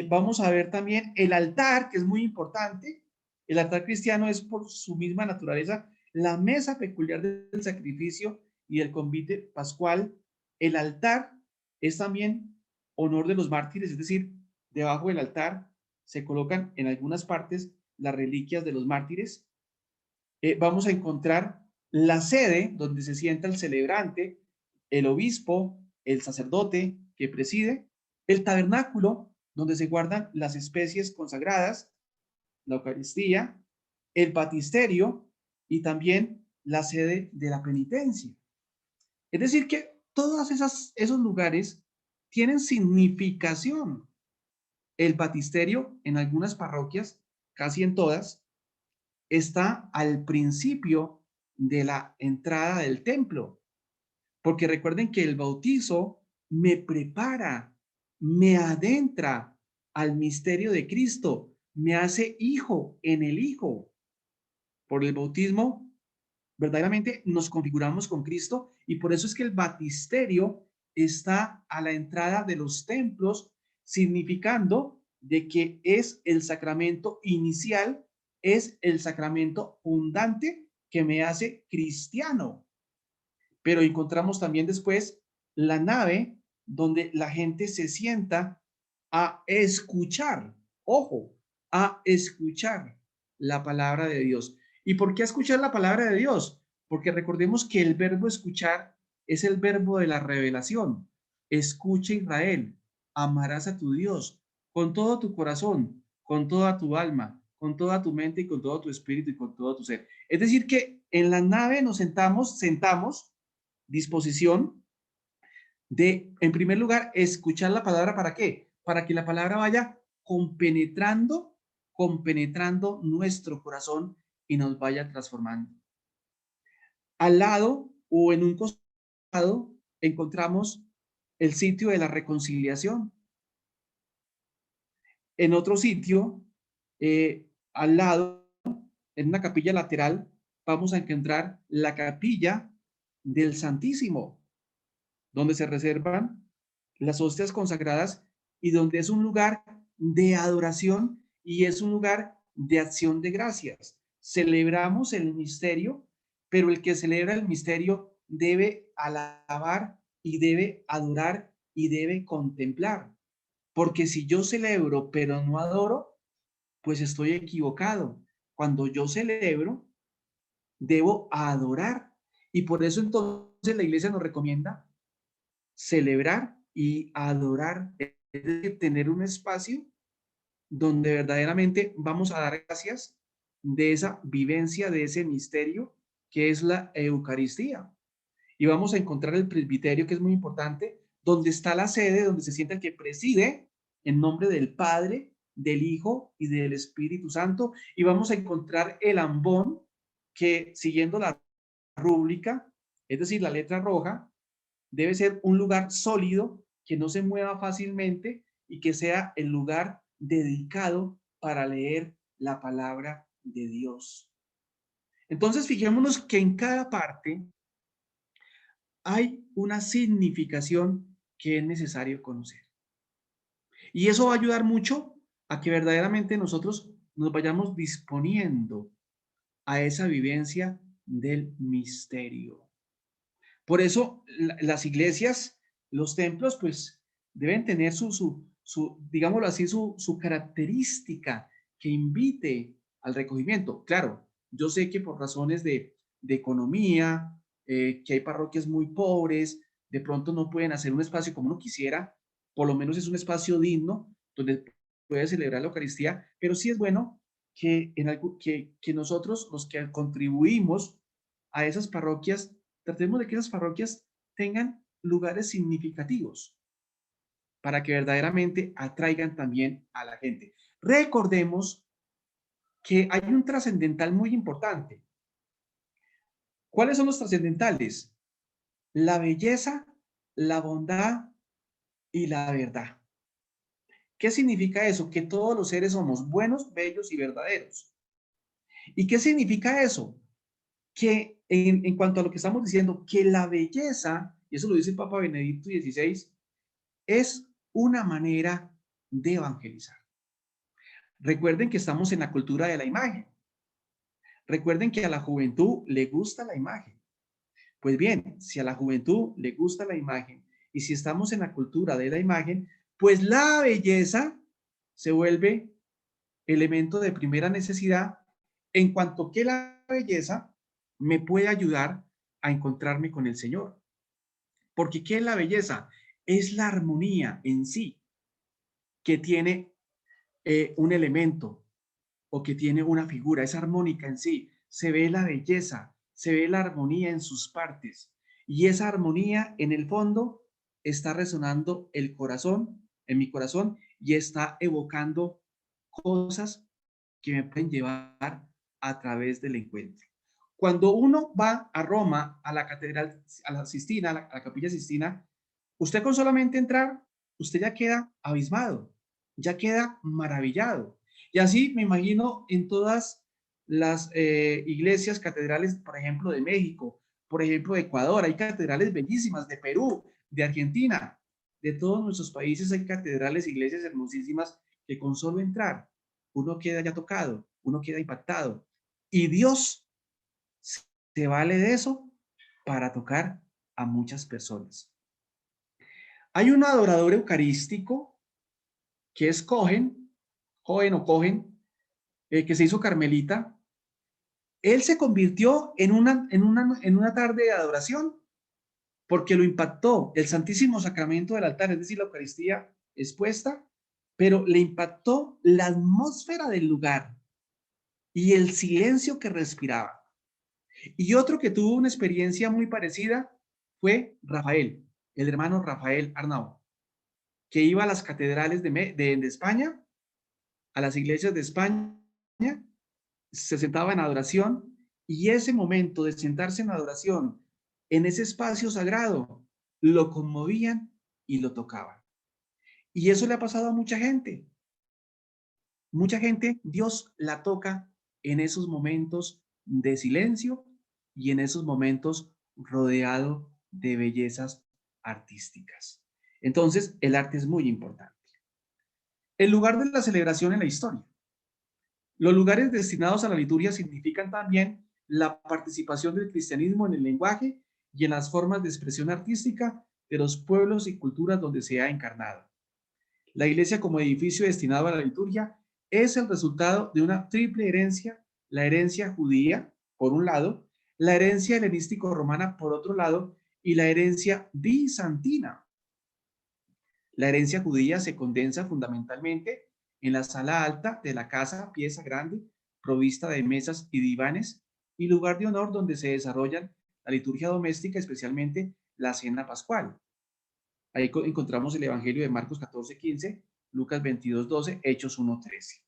Vamos a ver también el altar, que es muy importante. El altar cristiano es por su misma naturaleza la mesa peculiar del sacrificio y el convite pascual. El altar es también honor de los mártires, es decir, debajo del altar se colocan en algunas partes las reliquias de los mártires. Vamos a encontrar la sede donde se sienta el celebrante, el obispo, el sacerdote que preside, el tabernáculo donde se guardan las especies consagradas, la Eucaristía, el batisterio y también la sede de la penitencia. Es decir, que todos esos lugares tienen significación. El batisterio en algunas parroquias, casi en todas, está al principio de la entrada del templo, porque recuerden que el bautizo me prepara, me adentra al misterio de Cristo, me hace hijo en el Hijo. Por el bautismo, verdaderamente nos configuramos con Cristo y por eso es que el batisterio está a la entrada de los templos, significando de que es el sacramento inicial, es el sacramento fundante que me hace cristiano. Pero encontramos también después la nave donde la gente se sienta a escuchar, ojo, a escuchar. la palabra de Dios. ¿Y por qué escuchar la palabra de Dios? Porque recordemos que el verbo escuchar es el verbo de la revelación. Escucha, Israel, amarás a tu Dios con todo tu corazón, con toda tu alma, con toda tu mente y con todo tu espíritu y con todo tu ser. Es decir, que en la nave nos sentamos, disposición de, en primer lugar, escuchar la palabra. ¿Para qué? Para que la palabra vaya compenetrando nuestro corazón y nos vaya transformando. Al lado o en un costado encontramos el sitio de la reconciliación. En otro sitio, al lado, en una capilla lateral, vamos a encontrar la capilla del Santísimo, donde se reservan las hostias consagradas y donde es un lugar de adoración y es un lugar de acción de gracias. Celebramos el misterio, pero el que celebra el misterio debe alabar y debe adorar y debe contemplar. Porque si yo celebro pero no adoro, pues estoy equivocado. Cuando yo celebro, debo adorar. Y por eso entonces la iglesia nos recomienda celebrar y adorar, es decir, tener un espacio donde verdaderamente vamos a dar gracias de esa vivencia, de ese misterio que es la Eucaristía. Y vamos a encontrar el presbiterio, que es muy importante, donde está la sede, donde se sienta el que preside en nombre del Padre, del Hijo y del Espíritu Santo. Y vamos a encontrar el ambón, que siguiendo la rúbrica, es decir, la letra roja, debe ser un lugar sólido, que no se mueva fácilmente y que sea el lugar dedicado para leer la palabra de Dios. Entonces, fijémonos que en cada parte hay una significación que es necesario conocer. Y eso va a ayudar mucho a que verdaderamente nosotros nos vayamos disponiendo a esa vivencia del misterio. Por eso las iglesias, los templos, pues deben tener digámoslo así, su característica que invite al recogimiento. Claro, yo sé que por razones de economía, que hay parroquias muy pobres, de pronto no pueden hacer un espacio como uno quisiera, por lo menos es un espacio digno donde puede celebrar la Eucaristía, pero sí es bueno que nosotros, los que contribuimos a esas parroquias, tratemos de que esas parroquias tengan lugares significativos para que verdaderamente atraigan también a la gente. Recordemos que hay un trascendental muy importante. ¿Cuáles son los trascendentales? La belleza, la bondad y la verdad. ¿Qué significa eso? Que todos los seres somos buenos, bellos y verdaderos. ¿Y qué significa eso? Que en cuanto a lo que estamos diciendo, que la belleza, y eso lo dice el Papa Benedicto XVI, es una manera de evangelizar. Recuerden que estamos en la cultura de la imagen. Recuerden que a la juventud le gusta la imagen. Pues bien, si a la juventud le gusta la imagen y si estamos en la cultura de la imagen, pues la belleza se vuelve elemento de primera necesidad, en cuanto que la belleza me puede ayudar a encontrarme con el Señor. Porque ¿qué es la belleza? Es la armonía en sí que tiene un elemento o que tiene una figura, es armónica en sí. Se ve la belleza, se ve la armonía en sus partes. Y esa armonía en el fondo está resonando el corazón, en mi corazón, y está evocando cosas que me pueden llevar a través del encuentro. Cuando uno va a Roma, a la catedral, a la Sistina, a la capilla Sistina, usted con solamente entrar, usted ya queda abismado, ya queda maravillado. Y así me imagino en todas las iglesias, catedrales, por ejemplo, de México, por ejemplo, de Ecuador, hay catedrales bellísimas, de Perú, de Argentina, de todos nuestros países hay catedrales, iglesias hermosísimas que con solo entrar uno queda ya tocado, uno queda impactado. Y Dios se vale de eso para tocar a muchas personas. Hay un adorador eucarístico que es Cohen o Cohen, que se hizo carmelita, él se convirtió en una tarde de adoración porque lo impactó el Santísimo Sacramento del altar, es decir, la Eucaristía expuesta, pero le impactó la atmósfera del lugar y el silencio que respiraba. Y otro que tuvo una experiencia muy parecida fue Rafael, el hermano Rafael Arnau, que iba a las catedrales de España, a las iglesias de España, se sentaba en adoración y ese momento de sentarse en adoración, en ese espacio sagrado, lo conmovían y lo tocaban. Y eso le ha pasado a mucha gente. Mucha gente, Dios la toca en esos momentos de silencio y en esos momentos rodeado de bellezas artísticas. Entonces, el arte es muy importante. El lugar de la celebración en la historia. Los lugares destinados a la liturgia significan también la participación del cristianismo en el lenguaje y en las formas de expresión artística de los pueblos y culturas donde se ha encarnado. La iglesia como edificio destinado a la liturgia es el resultado de una triple herencia, la herencia judía, por un lado, la herencia helenístico-romana, por otro lado, y la herencia bizantina. La herencia judía se condensa fundamentalmente en la sala alta de la casa, pieza grande, provista de mesas y divanes, y lugar de honor donde se desarrollan la liturgia doméstica, especialmente la cena pascual. Ahí encontramos el Evangelio de Marcos 14:15, Lucas 22:12, Hechos 1:13.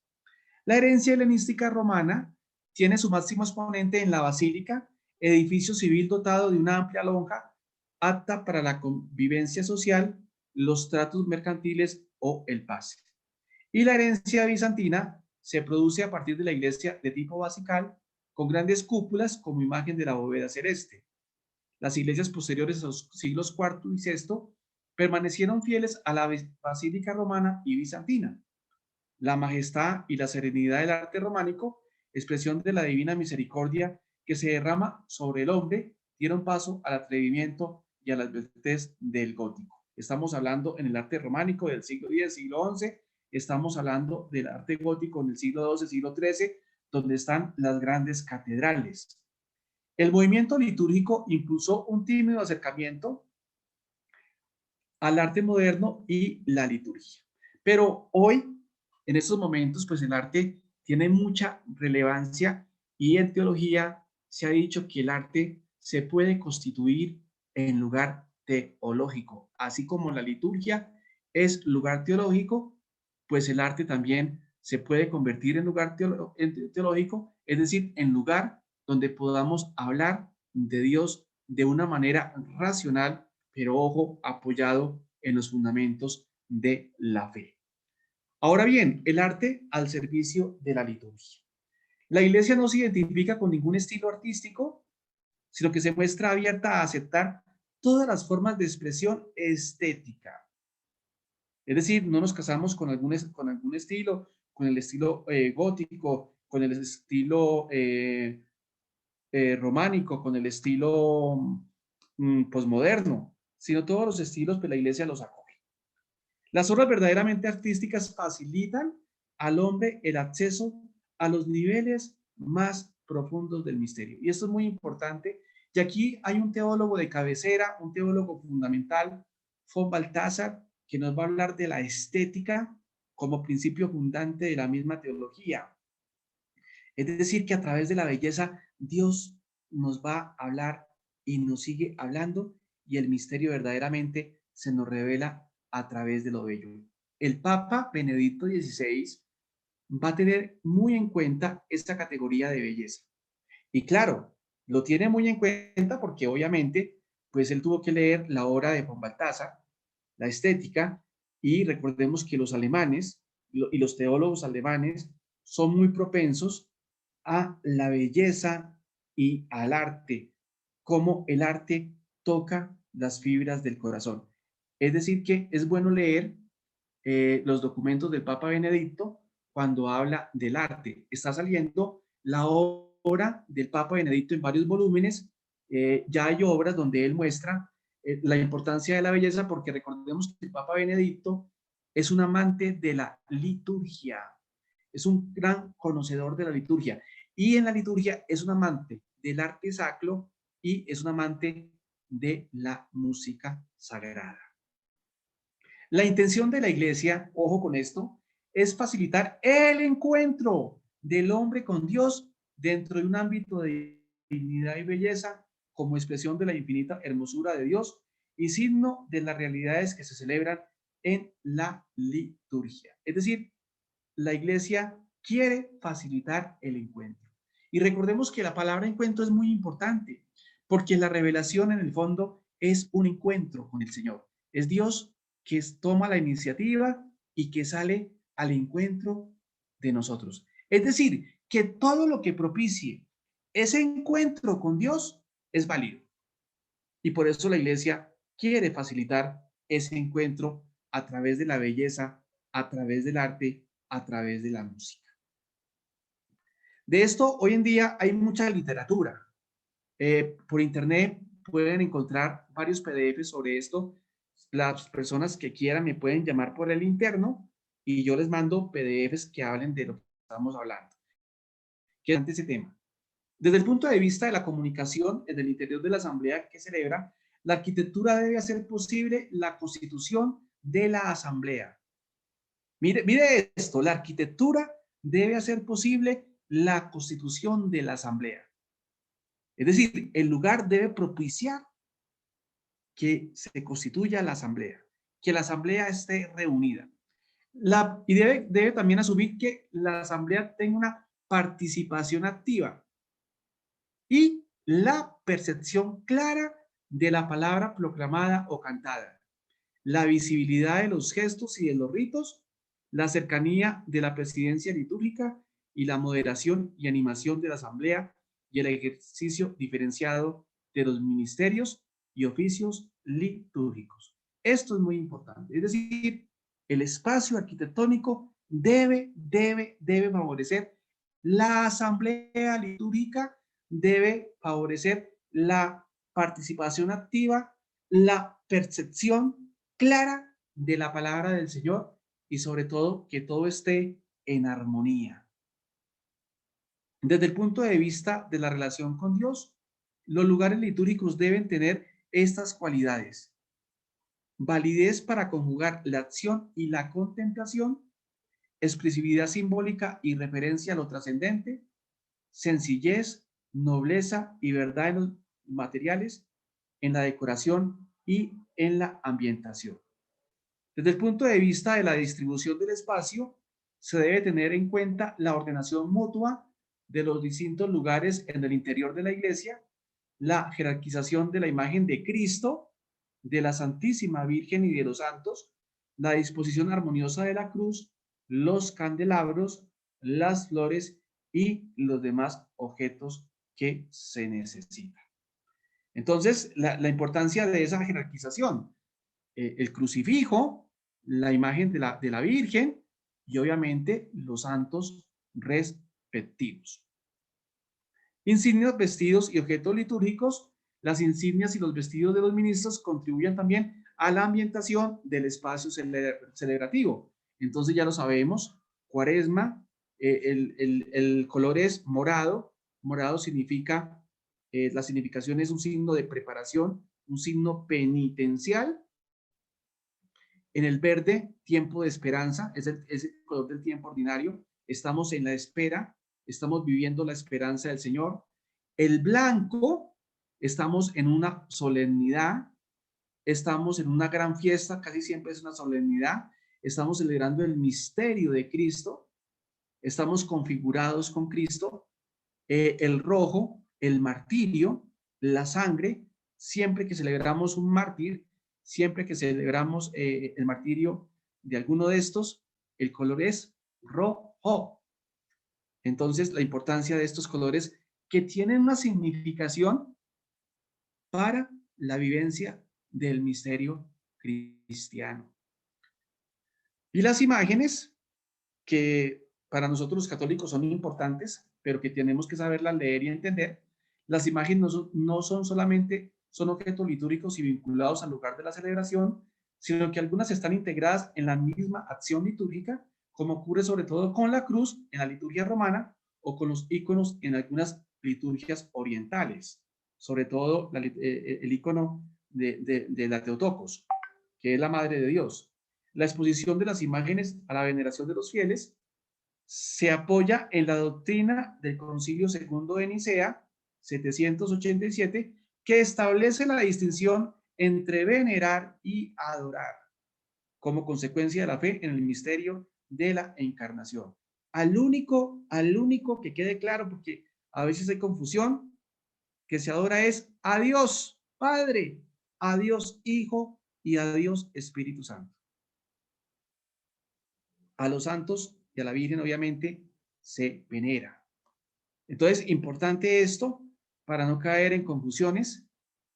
La herencia helenística romana tiene su máximo exponente en la basílica, edificio civil dotado de una amplia lonja, apta para la convivencia social, los tratos mercantiles o el pase. Y la herencia bizantina se produce a partir de la iglesia de tipo basilical, con grandes cúpulas como imagen de la bóveda celeste. Las iglesias posteriores a los siglos IV y VI permanecieron fieles a la basílica romana y bizantina. La majestad y la serenidad del arte románico, expresión de la divina misericordia que se derrama sobre el hombre, dieron paso al atrevimiento y a la advertez del gótico. Estamos hablando en el arte románico del siglo X, siglo XI, estamos hablando del arte gótico en el siglo XII, siglo XIII, donde están las grandes catedrales. El movimiento litúrgico impulsó un tímido acercamiento al arte moderno y la liturgia. Pero hoy, en estos momentos, pues el arte tiene mucha relevancia y en teología se ha dicho que el arte se puede constituir en lugar teológico. Así como la liturgia es lugar teológico, pues el arte también se puede convertir en lugar teológico, es decir, en lugar donde podamos hablar de Dios de una manera racional, pero ojo, apoyado en los fundamentos de la fe. Ahora bien, el arte al servicio de la liturgia. La iglesia no se identifica con ningún estilo artístico, sino que se muestra abierta a aceptar todas las formas de expresión estética. Es decir, no nos casamos con algún estilo, con el estilo gótico, con el estilo románico, con el estilo posmoderno, sino todos los estilos, pues la iglesia los acoge. Las obras verdaderamente artísticas facilitan al hombre el acceso a los niveles más profundos del misterio. Y esto es muy importante. Y aquí hay un teólogo de cabecera, un teólogo fundamental, von Balthasar, que nos va a hablar de la estética como principio fundante de la misma teología. Es decir, que a través de la belleza Dios nos va a hablar y nos sigue hablando y el misterio verdaderamente se nos revela a través de lo bello. El Papa Benedicto XVI va a tener muy en cuenta esta categoría de belleza. Y claro, lo tiene muy en cuenta porque obviamente, pues él tuvo que leer la obra de von Balthasar, la estética, y recordemos que los alemanes y los teólogos alemanes son muy propensos a la belleza y al arte, cómo el arte toca las fibras del corazón. Es decir, que es bueno leer los documentos del Papa Benedicto cuando habla del arte. Está saliendo la obra del Papa Benedicto en varios volúmenes. Ya hay obras donde él muestra la importancia de la belleza, porque recordemos que el Papa Benedicto es un amante de la liturgia. es un gran conocedor de la liturgia. Y en la liturgia es un amante del arte sacro y es un amante de la música sagrada. La intención de la iglesia, ojo con esto, es facilitar el encuentro del hombre con Dios dentro de un ámbito de dignidad y belleza como expresión de la infinita hermosura de Dios y signo de las realidades que se celebran en la liturgia. Es decir, la iglesia quiere facilitar el encuentro. Y recordemos que la palabra encuentro es muy importante, porque la revelación en el fondo es un encuentro con el Señor. Es Dios que toma la iniciativa y que sale al encuentro de nosotros. Es decir, que todo lo que propicie ese encuentro con Dios es válido. Y por eso la iglesia quiere facilitar ese encuentro a través de la belleza, a través del arte, a través de la música. De esto, hoy en día hay mucha literatura. Por internet pueden encontrar varios PDFs sobre esto. Las personas que quieran me pueden llamar por el interno y yo les mando PDFs que hablen de lo que estamos hablando. ¿Qué es ese tema? Desde el punto de vista de la comunicación en el interior de la asamblea que celebra, la arquitectura debe hacer posible la constitución de la asamblea. Mire esto, la arquitectura debe hacer posible la constitución de la asamblea. Es decir, el lugar debe propiciar que se constituya la asamblea, que la asamblea esté reunida. Y debe también asumir que la asamblea tenga una participación activa y la percepción clara de la palabra proclamada o cantada, la visibilidad de los gestos y de los ritos, la cercanía de la presidencia litúrgica y la moderación y animación de la asamblea y el ejercicio diferenciado de los ministerios y oficios litúrgicos. Esto es muy importante. Es decir, el espacio arquitectónico debe favorecer la asamblea litúrgica, debe favorecer la participación activa, la percepción clara de la palabra del Señor y sobre todo que todo esté en armonía. Desde el punto de vista de la relación con Dios, los lugares litúrgicos deben tener estas cualidades: validez para conjugar la acción y la contemplación, expresividad simbólica y referencia a lo trascendente, sencillez, nobleza y verdad en los materiales, en la decoración y en la ambientación. Desde el punto de vista de la distribución del espacio, se debe tener en cuenta la ordenación mutua de los distintos lugares en el interior de la iglesia, la jerarquización de la imagen de Cristo, de la Santísima Virgen y de los santos, la disposición armoniosa de la cruz, los candelabros, las flores y los demás objetos que se necesitan. Entonces, la importancia de esa jerarquización, el crucifijo, la imagen de la Virgen y obviamente los santos respectivos. Insignias, vestidos y objetos litúrgicos. Las insignias y los vestidos de los ministros contribuyen también a la ambientación del espacio celebrativo. Entonces ya lo sabemos, Cuaresma, el color es morado. Morado significa, la significación es un signo de preparación, un signo penitencial. En el verde, tiempo de esperanza, es el color del tiempo ordinario. Estamos en la espera, estamos viviendo la esperanza del Señor. El blanco, estamos en una solemnidad, estamos en una gran fiesta, casi siempre es una solemnidad. Estamos celebrando el misterio de Cristo, estamos configurados con Cristo. El rojo, el martirio, la sangre. Siempre que celebramos un mártir, siempre que celebramos el martirio de alguno de estos, el color es rojo. Entonces, la importancia de estos colores que tienen una significación para la vivencia del misterio cristiano. Y las imágenes que para nosotros los católicos son importantes, pero que tenemos que saberlas leer y entender. Las imágenes no son solamente son objetos litúrgicos y vinculados al lugar de la celebración, sino que algunas están integradas en la misma acción litúrgica, como ocurre sobre todo con la cruz en la liturgia romana o con los iconos en algunas liturgias orientales, sobre todo el icono de la Teotocos, que es la Madre de Dios. La exposición de las imágenes a la veneración de los fieles se apoya en la doctrina del Concilio Segundo de Nicea, 787, que establece la distinción entre venerar y adorar, como consecuencia de la fe en el misterio de la encarnación. Al único que quede claro, porque a veces hay confusión, que se adora es a Dios Padre, a Dios Hijo y a Dios Espíritu Santo. A los santos y a la Virgen obviamente se venera. Entonces, importante esto para no caer en confusiones.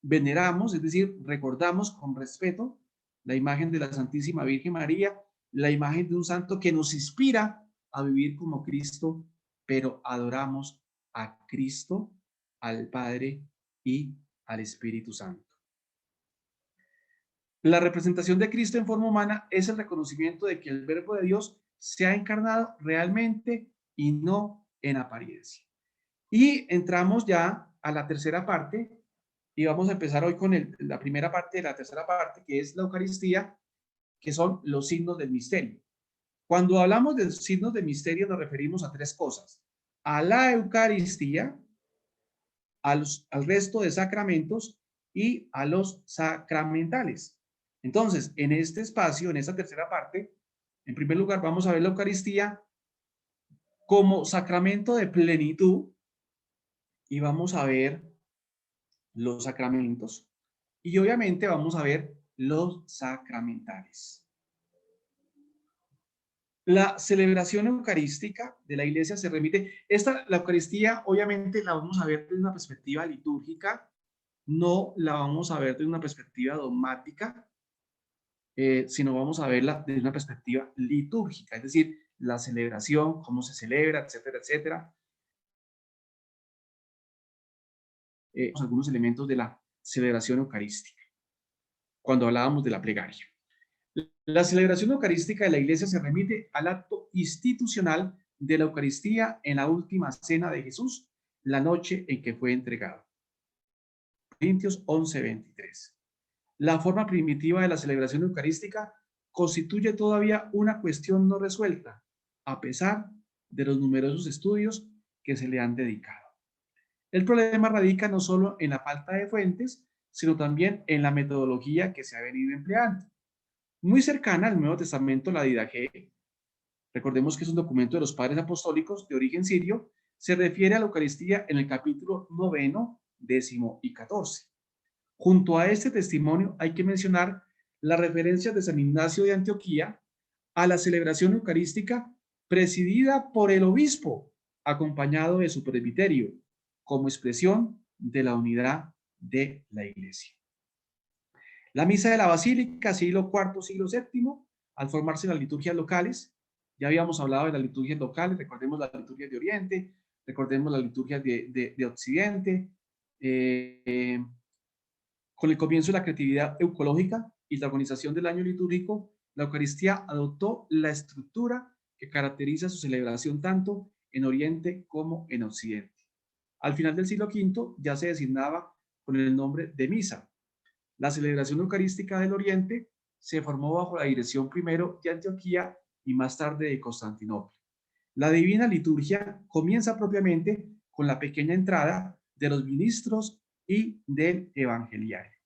Veneramos, es decir, recordamos con respeto la imagen de la Santísima Virgen María, la imagen de un santo que nos inspira a vivir como Cristo, pero adoramos a Cristo, al Padre y al Espíritu Santo. La representación de Cristo en forma humana es el reconocimiento de que el Verbo de Dios se ha encarnado realmente y no en apariencia. Y entramos ya a la tercera parte y vamos a empezar hoy con la primera parte de la tercera parte, que es la Eucaristía, que son los signos del misterio. Cuando hablamos de signos del misterio nos referimos a tres cosas: a la Eucaristía, al resto de sacramentos y a los sacramentales. Entonces, en este espacio, en esta tercera parte, en primer lugar vamos a ver la Eucaristía como sacramento de plenitud y vamos a ver los sacramentos y obviamente vamos a ver los sacramentales. La celebración eucarística de la iglesia se remite, la Eucaristía obviamente la vamos a ver desde una perspectiva litúrgica, no la vamos a ver desde una perspectiva dogmática, sino vamos a verla desde una perspectiva litúrgica, es decir, la celebración, cómo se celebra, etcétera, etcétera. Algunos elementos de la celebración eucarística, cuando hablábamos de la plegaria. La celebración eucarística de la iglesia se remite al acto institucional de la Eucaristía en la última cena de Jesús, la noche en que fue entregado. Corintios 11:23. La forma primitiva de la celebración eucarística constituye todavía una cuestión no resuelta, a pesar de los numerosos estudios que se le han dedicado. El problema radica no solo en la falta de fuentes, sino también en la metodología que se ha venido empleando. Muy cercana al Nuevo Testamento, la Didache, recordemos que es un documento de los padres apostólicos de origen sirio, se refiere a la Eucaristía en el capítulo 9, 10 y 14. Junto a este testimonio hay que mencionar las referencias de San Ignacio de Antioquía a la celebración eucarística presidida por el obispo, acompañado de su presbiterio, como expresión de la unidad de la iglesia. La misa de la Basílica, siglo IV, siglo VII, al formarse las liturgias locales, ya habíamos hablado de las liturgias locales, recordemos las liturgias de Oriente, recordemos las liturgias de Occidente, con el comienzo de la creatividad eucológica y la organización del año litúrgico, la Eucaristía adoptó la estructura que caracteriza su celebración tanto en Oriente como en Occidente. Al final del siglo V ya se designaba con el nombre de misa. La celebración eucarística del Oriente se formó bajo la dirección primero de Antioquía y más tarde de Constantinopla. La divina liturgia comienza propiamente con la pequeña entrada de los ministros y del evangeliario.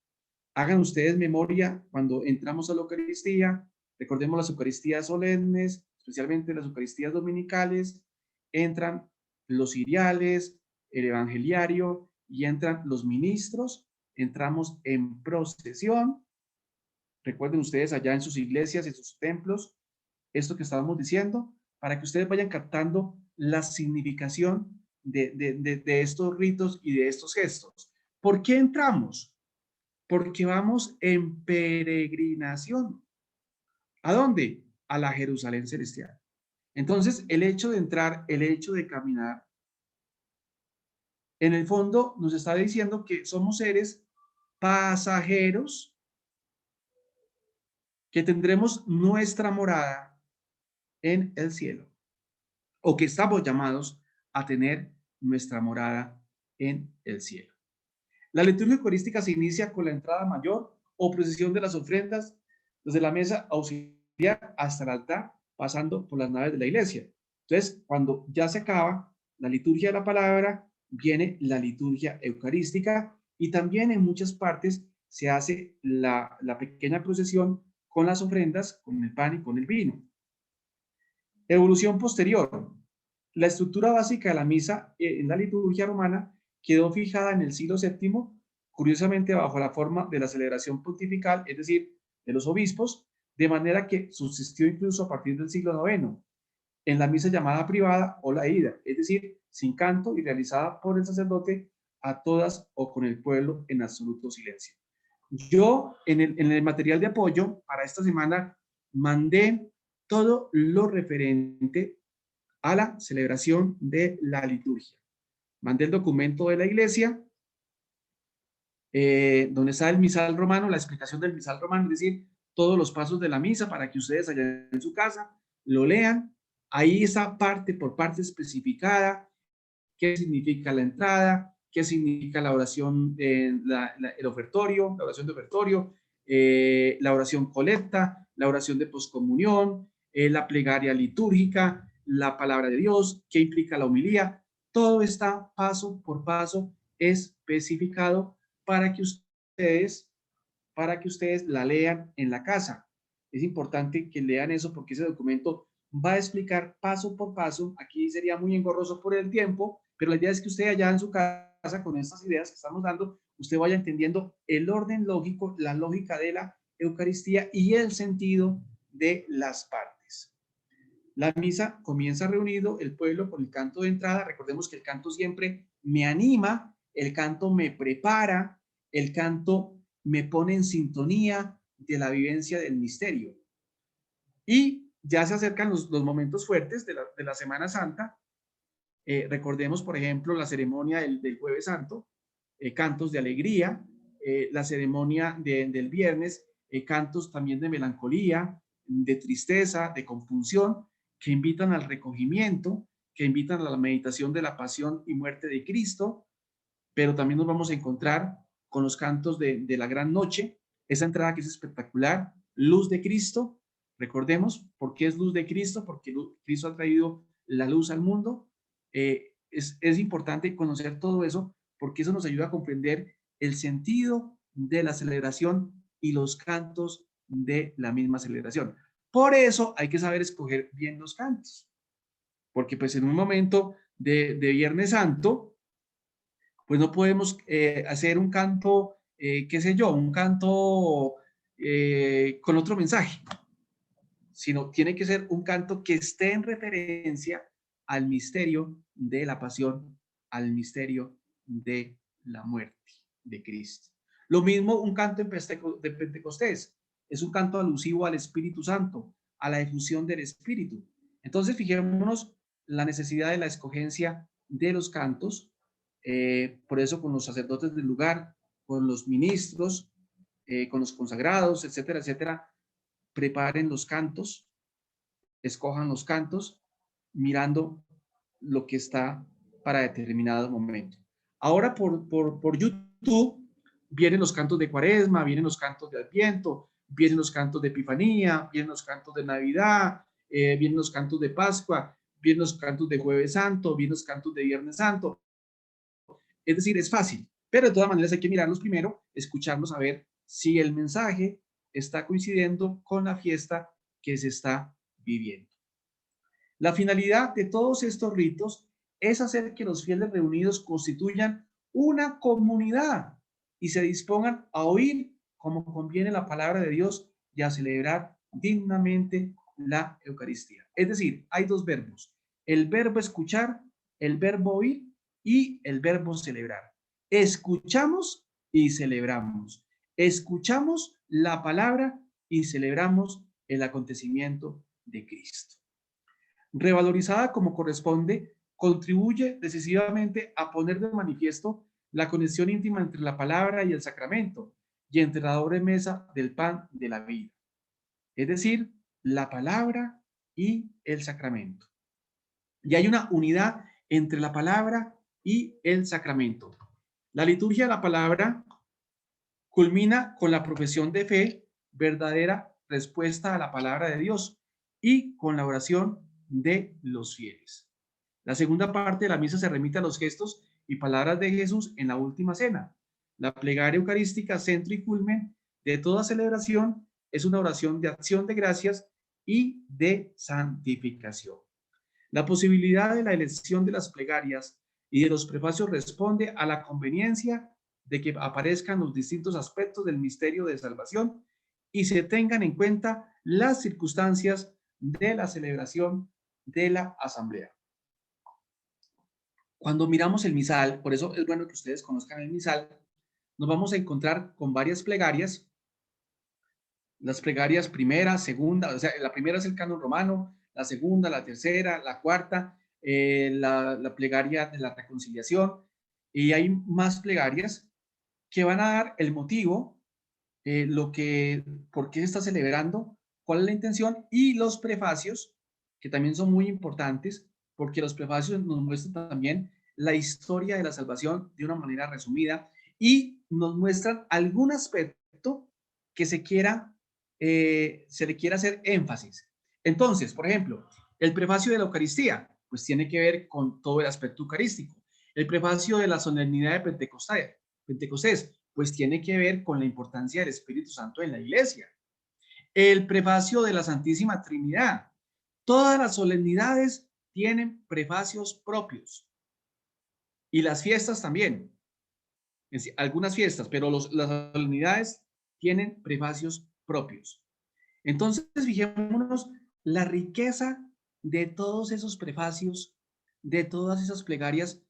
Hagan ustedes memoria cuando entramos a la Eucaristía, recordemos las Eucaristías solemnes, especialmente las Eucaristías dominicales, entran los ciriales, el evangeliario y entran los ministros, entramos en procesión. Recuerden ustedes allá en sus iglesias, en sus templos, esto que estábamos diciendo, para que ustedes vayan captando la significación de estos ritos y de estos gestos. ¿Por qué entramos? Porque vamos en peregrinación. ¿A dónde? A la Jerusalén celestial. Entonces, el hecho de entrar, el hecho de caminar, en el fondo nos está diciendo que somos seres pasajeros, que tendremos nuestra morada en el cielo, o que estamos llamados a tener nuestra morada en el cielo. La liturgia eucarística se inicia con la entrada mayor o procesión de las ofrendas desde la mesa auxiliar hasta el altar, pasando por las naves de la iglesia. Entonces, cuando ya se acaba la liturgia de la palabra, viene la liturgia eucarística y también en muchas partes se hace la pequeña procesión con las ofrendas, con el pan y con el vino. Evolución posterior. La estructura básica de la misa en la liturgia romana quedó fijada en el siglo VII, curiosamente bajo la forma de la celebración pontifical, es decir, de los obispos, de manera que subsistió incluso a partir del siglo IX, en la misa llamada privada o la ida, es decir, sin canto y realizada por el sacerdote a todas o con el pueblo en absoluto silencio. Yo en el material de apoyo para esta semana mandé todo lo referente a la celebración de la liturgia. Mandé el documento de la iglesia, donde está el misal romano, la explicación del misal romano, es decir, todos los pasos de la misa para que ustedes allá en su casa lo lean. Ahí está parte por parte especificada, qué significa la entrada, qué significa la oración, el ofertorio, la oración de ofertorio, la oración colecta, la oración de poscomunión, la plegaria litúrgica, la palabra de Dios, qué implica la homilía. Todo está paso por paso especificado para que ustedes, la lean en la casa. Es importante que lean eso porque ese documento va a explicar paso por paso. Aquí sería muy engorroso por el tiempo, pero la idea es que usted allá en su casa, con estas ideas que estamos dando, usted vaya entendiendo el orden lógico, la lógica de la Eucaristía y el sentido de las partes. La misa comienza reunido el pueblo con el canto de entrada. Recordemos que el canto siempre me anima, el canto me prepara, el canto me pone en sintonía de la vivencia del misterio. Y ya se acercan los momentos fuertes de la Semana Santa. Recordemos, por ejemplo, la ceremonia del Jueves Santo, cantos de alegría, la ceremonia del viernes, cantos también de melancolía, de tristeza, de confusión, que invitan al recogimiento, que invitan a la meditación de la pasión y muerte de Cristo, pero también nos vamos a encontrar con los cantos de la gran noche, esa entrada que es espectacular, luz de Cristo. Recordemos, ¿por qué es luz de Cristo? Porque Cristo ha traído la luz al mundo. Es importante conocer todo eso porque eso nos ayuda a comprender el sentido de la celebración y los cantos de la misma celebración. Por eso hay que saber escoger bien los cantos, porque pues en un momento de Viernes Santo, pues no podemos hacer un canto, qué sé yo, un canto con otro mensaje, sino tiene que ser un canto que esté en referencia al misterio de la pasión, al misterio de la muerte de Cristo. Lo mismo un canto de Pentecostés, es un canto alusivo al Espíritu Santo, a la efusión del Espíritu. Entonces, fijémonos la necesidad de la escogencia de los cantos, por eso con los sacerdotes del lugar, con los ministros, con los consagrados, etcétera, etcétera, preparen los cantos, escojan los cantos, mirando lo que está para determinado momento. Ahora por YouTube vienen los cantos de Cuaresma, vienen los cantos de Adviento, vienen los cantos de Epifanía, vienen los cantos de Navidad, vienen los cantos de Pascua, vienen los cantos de Jueves Santo, vienen los cantos de Viernes Santo. Es decir, es fácil, pero de todas maneras hay que mirarlos primero, escucharlos, a ver si el mensaje está coincidiendo con la fiesta que se está viviendo. La finalidad de todos estos ritos es hacer que los fieles reunidos constituyan una comunidad y se dispongan a oír como conviene la palabra de Dios y a celebrar dignamente la Eucaristía. Es decir, hay dos verbos, el verbo escuchar, el verbo oír y el verbo celebrar. Escuchamos y celebramos. Escuchamos la palabra y celebramos el acontecimiento de Cristo. Revalorizada como corresponde, contribuye decisivamente a poner de manifiesto la conexión íntima entre la palabra y el sacramento y entre la doble mesa del pan de la vida. Es decir, la palabra y el sacramento. Y hay una unidad entre la palabra y el sacramento. La liturgia de la palabra culmina con la profesión de fe, verdadera respuesta a la palabra de Dios, y con la oración de los fieles. La segunda parte de la misa se remite a los gestos y palabras de Jesús en la última cena. La plegaria eucarística, centro y culmen de toda celebración, es una oración de acción de gracias y de santificación. La posibilidad de la elección de las plegarias y de los prefacios responde a la conveniencia de que aparezcan los distintos aspectos del misterio de salvación y se tengan en cuenta las circunstancias de la celebración de la asamblea. Cuando miramos el misal, por eso es bueno que ustedes conozcan el misal, nos vamos a encontrar con varias plegarias. Las plegarias primera, segunda, o sea, la primera es el canon romano, la segunda, la tercera, la cuarta, la plegaria de la reconciliación, y hay más plegarias que van a dar el motivo, por qué se está celebrando, cuál es la intención, y los prefacios, que también son muy importantes, porque los prefacios nos muestran también la historia de la salvación de una manera resumida y nos muestran algún aspecto que se le quiera hacer énfasis. Entonces, por ejemplo, el prefacio de la Eucaristía, pues tiene que ver con todo el aspecto eucarístico. El prefacio de la solemnidad de Pentecostés, pues tiene que ver con la importancia del Espíritu Santo en la iglesia. El prefacio de la Santísima Trinidad. Todas las solemnidades tienen prefacios propios. Y las fiestas también. Algunas fiestas, pero las solemnidades tienen prefacios propios. Entonces, fijémonos la riqueza de todos esos prefacios, de todas esas plegarias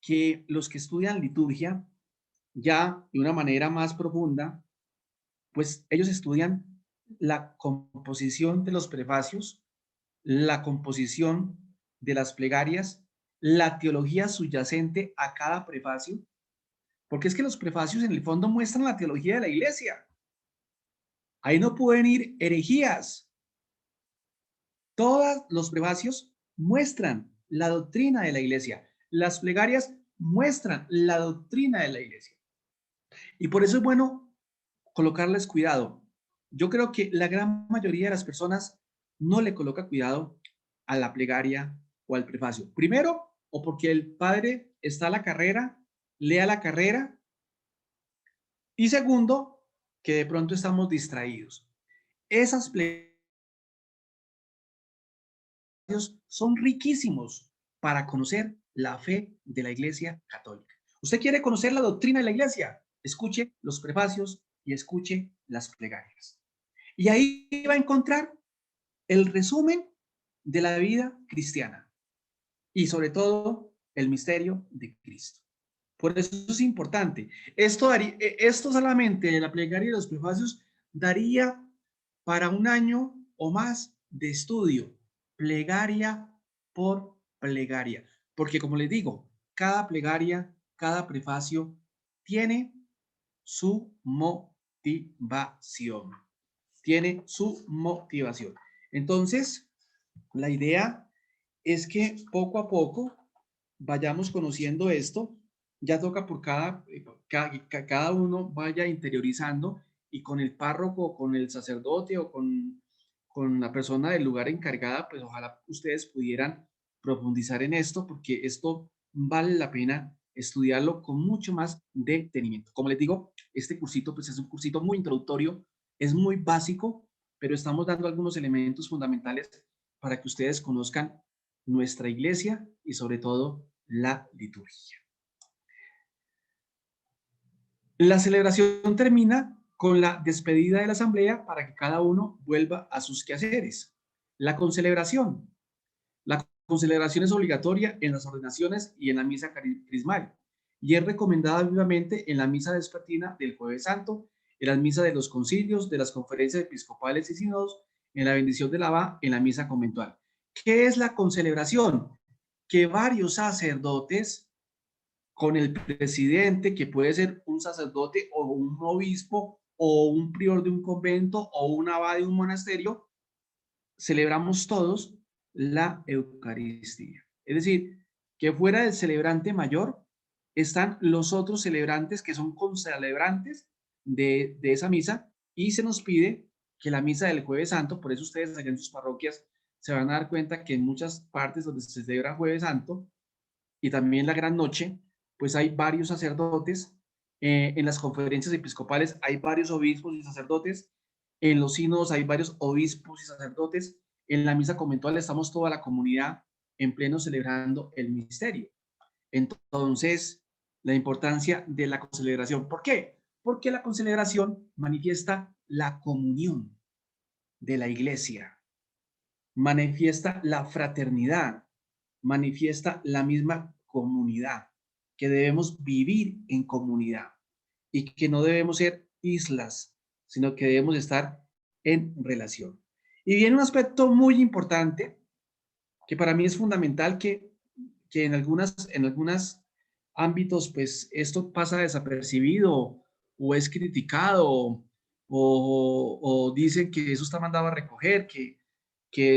que los que estudian liturgia ya de una manera más profunda, pues ellos estudian la composición de los prefacios, la composición de las plegarias, la teología subyacente a cada prefacio, porque es que los prefacios en el fondo muestran la teología de la iglesia. Ahí no pueden ir herejías. Todos los prefacios muestran la doctrina de la iglesia. Las plegarias muestran la doctrina de la iglesia. Y por eso es bueno colocarles cuidado. Yo creo que la gran mayoría de las personas no le coloca cuidado a la plegaria o al prefacio. Primero, o porque el padre está a la carrera, lea la carrera. Y segundo, que de pronto estamos distraídos. Esas plegarias son riquísimos para conocer la fe de la Iglesia Católica. ¿Usted quiere conocer la doctrina de la Iglesia? Escuche los prefacios y escuche las plegarias. Y ahí va a encontrar el resumen de la vida cristiana y sobre todo el misterio de Cristo. Por eso es importante. Esto solamente en la plegaria y los prefacios daría para un año o más de estudio, plegaria por plegaria. Porque como les digo, cada plegaria, cada prefacio tiene su motivación. Tiene su motivación. Entonces, la idea es que poco a poco vayamos conociendo esto. Ya toca por cada uno vaya interiorizando y con el párroco, con el sacerdote o con la persona del lugar encargada, pues ojalá ustedes pudieran profundizar en esto porque esto vale la pena estudiarlo con mucho más detenimiento. Como les digo, este cursito pues es un cursito muy introductorio, es muy básico, pero estamos dando algunos elementos fundamentales para que ustedes conozcan nuestra iglesia y sobre todo la liturgia. La celebración termina con la despedida de la asamblea para que cada uno vuelva a sus quehaceres. La concelebración. La concelebración es obligatoria en las ordenaciones y en la misa crismal y es recomendada vivamente en la misa vespertina del Jueves Santo, en las misas de los concilios, de las conferencias episcopales y sínodos, en la bendición de la va, en la misa conventual. ¿Qué es la concelebración? Que varios sacerdotes con el presidente, que puede ser un sacerdote o un obispo o un prior de un convento o un abad de un monasterio, celebramos todos la Eucaristía. Es decir, que fuera del celebrante mayor están los otros celebrantes que son concelebrantes de esa misa, y se nos pide que la misa del Jueves Santo, por eso ustedes allá en sus parroquias se van a dar cuenta que en muchas partes donde se celebra Jueves Santo y también la Gran Noche, pues hay varios sacerdotes. En las conferencias episcopales hay varios obispos y sacerdotes. En los sínodos hay varios obispos y sacerdotes. En la misa conventual estamos toda la comunidad en pleno celebrando el misterio. Entonces, la importancia de la concelebración. ¿Por qué? Porque la concelebración manifiesta la comunión de la iglesia, manifiesta la fraternidad, manifiesta la misma comunidad, que debemos vivir en comunidad y que no debemos ser islas, sino que debemos estar en relación. Y viene un aspecto muy importante que para mí es fundamental, que en algunas ámbitos, pues esto pasa desapercibido o es criticado o dicen que eso está mandado a recoger, que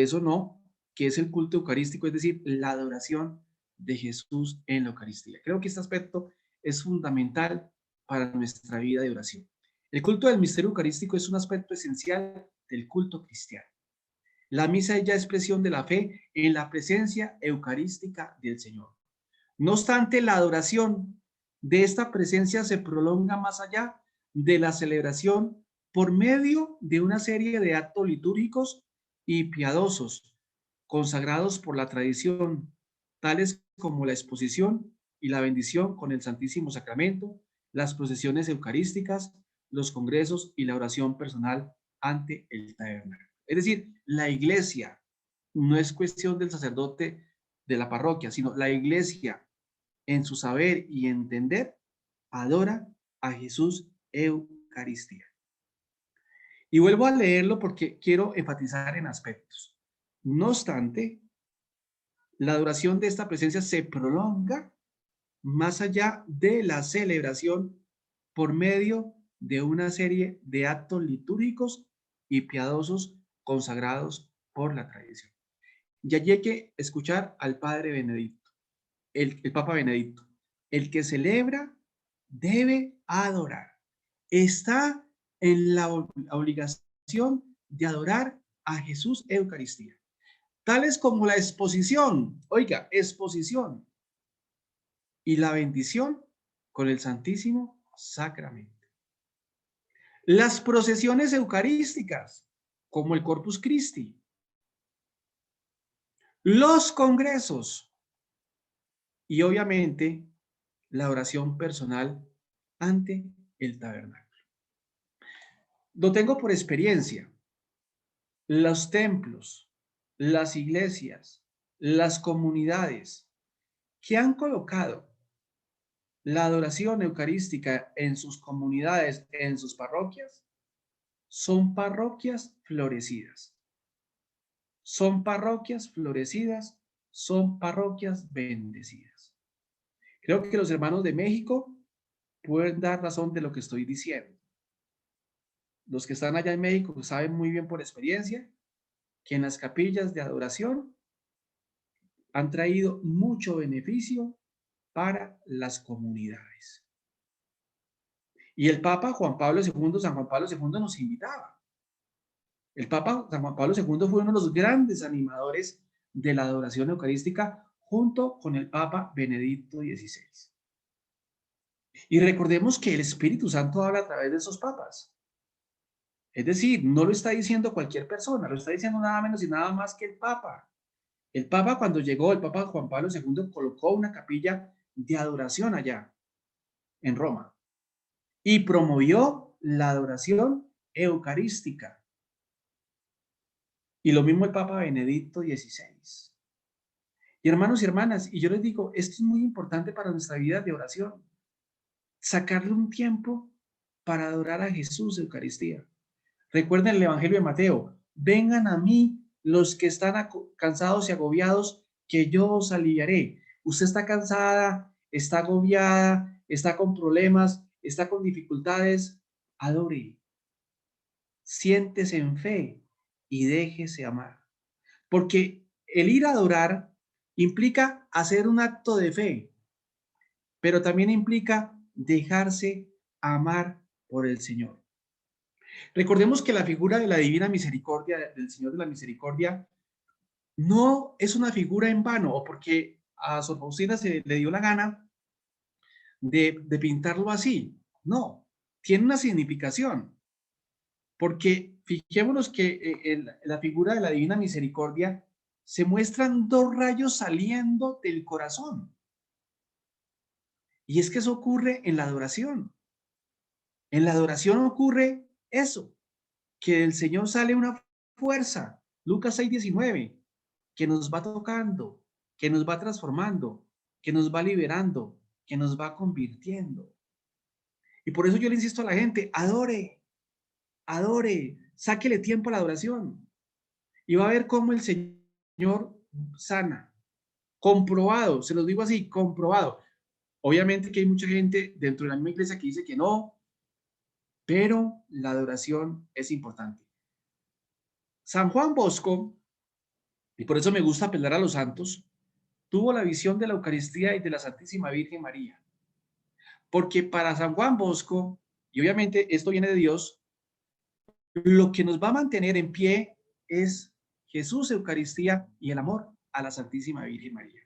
eso no, que es el culto eucarístico, es decir, la adoración de Jesús en la Eucaristía. Creo que este aspecto es fundamental para nuestra vida de oración. El culto del misterio eucarístico es un aspecto esencial del culto cristiano. La misa es ya expresión de la fe en la presencia eucarística del Señor. No obstante, la adoración de esta presencia se prolonga más allá de la celebración por medio de una serie de actos litúrgicos y piadosos consagrados por la tradición, tales como la exposición y la bendición con el Santísimo Sacramento, las procesiones eucarísticas, los congresos y la oración personal ante el tabernáculo. Es decir, la iglesia no es cuestión del sacerdote de la parroquia, sino la iglesia en su saber y entender adora a Jesús Eucaristía. Y vuelvo a leerlo porque quiero enfatizar en aspectos. No obstante, la duración de esta presencia se prolonga más allá de la celebración por medio de una serie de actos litúrgicos y piadosos consagrados por la tradición. Y allí hay que escuchar al Padre Benedicto, el Papa Benedicto. El que celebra debe adorar. Está en la obligación de adorar a Jesús Eucaristía. Tales como la exposición, oiga, exposición y la bendición con el Santísimo Sacramento. Las procesiones eucarísticas, como el Corpus Christi. Los congresos y obviamente la oración personal ante el tabernáculo. Lo tengo por experiencia. Los templos, las iglesias, las comunidades que han colocado la adoración eucarística en sus comunidades, en sus parroquias, son parroquias florecidas. Son parroquias florecidas, son parroquias bendecidas. Creo que los hermanos de México pueden dar razón de lo que estoy diciendo. Los que están allá en México saben muy bien por experiencia que en las capillas de adoración han traído mucho beneficio para las comunidades. Y el Papa Juan Pablo II, San Juan Pablo II nos invitaba. El Papa San Juan Pablo II fue uno de los grandes animadores de la adoración eucarística junto con el Papa Benedicto XVI. Y recordemos que el Espíritu Santo habla a través de esos papas. Es decir, no lo está diciendo cualquier persona, lo está diciendo nada menos y nada más que el Papa. El Papa, cuando llegó, el Papa Juan Pablo II colocó una capilla de adoración allá en Roma y promovió la adoración eucarística. Y lo mismo el Papa Benedicto XVI. Y hermanos y hermanas, y yo les digo, esto es muy importante para nuestra vida de oración. Sacarle un tiempo para adorar a Jesús Eucaristía. Recuerden el Evangelio de Mateo, vengan a mí los que están cansados y agobiados, que yo os aliviaré. Usted está cansada, está agobiada, está con problemas, está con dificultades, adore. Siéntese en fe y déjese amar. porque el ir a adorar implica hacer un acto de fe, pero también implica dejarse amar por el Señor. Recordemos que la figura de la divina misericordia, del Señor de la misericordia, no es una figura en vano, o porque a Sor Faustina se le dio la gana de pintarlo así. No, tiene una significación, porque fijémonos que en la figura de la divina misericordia se muestran dos rayos saliendo del corazón. Y es que eso ocurre en la adoración. En la adoración ocurre eso, que del Señor sale una fuerza, Lucas 6:19, que nos va tocando, que nos va transformando, que nos va liberando, que nos va convirtiendo. Y por eso yo le insisto a la gente, adore, adore, sáquele tiempo a la adoración y va a ver cómo el Señor sana. Comprobado, se los digo así, comprobado. Obviamente que hay mucha gente dentro de la misma iglesia que dice que no, pero la adoración es importante. San Juan Bosco, y por eso me gusta apelar a los santos, tuvo la visión de la Eucaristía y de la Santísima Virgen María. Porque para San Juan Bosco, y obviamente esto viene de Dios, lo que nos va a mantener en pie es Jesús, Eucaristía y el amor a la Santísima Virgen María.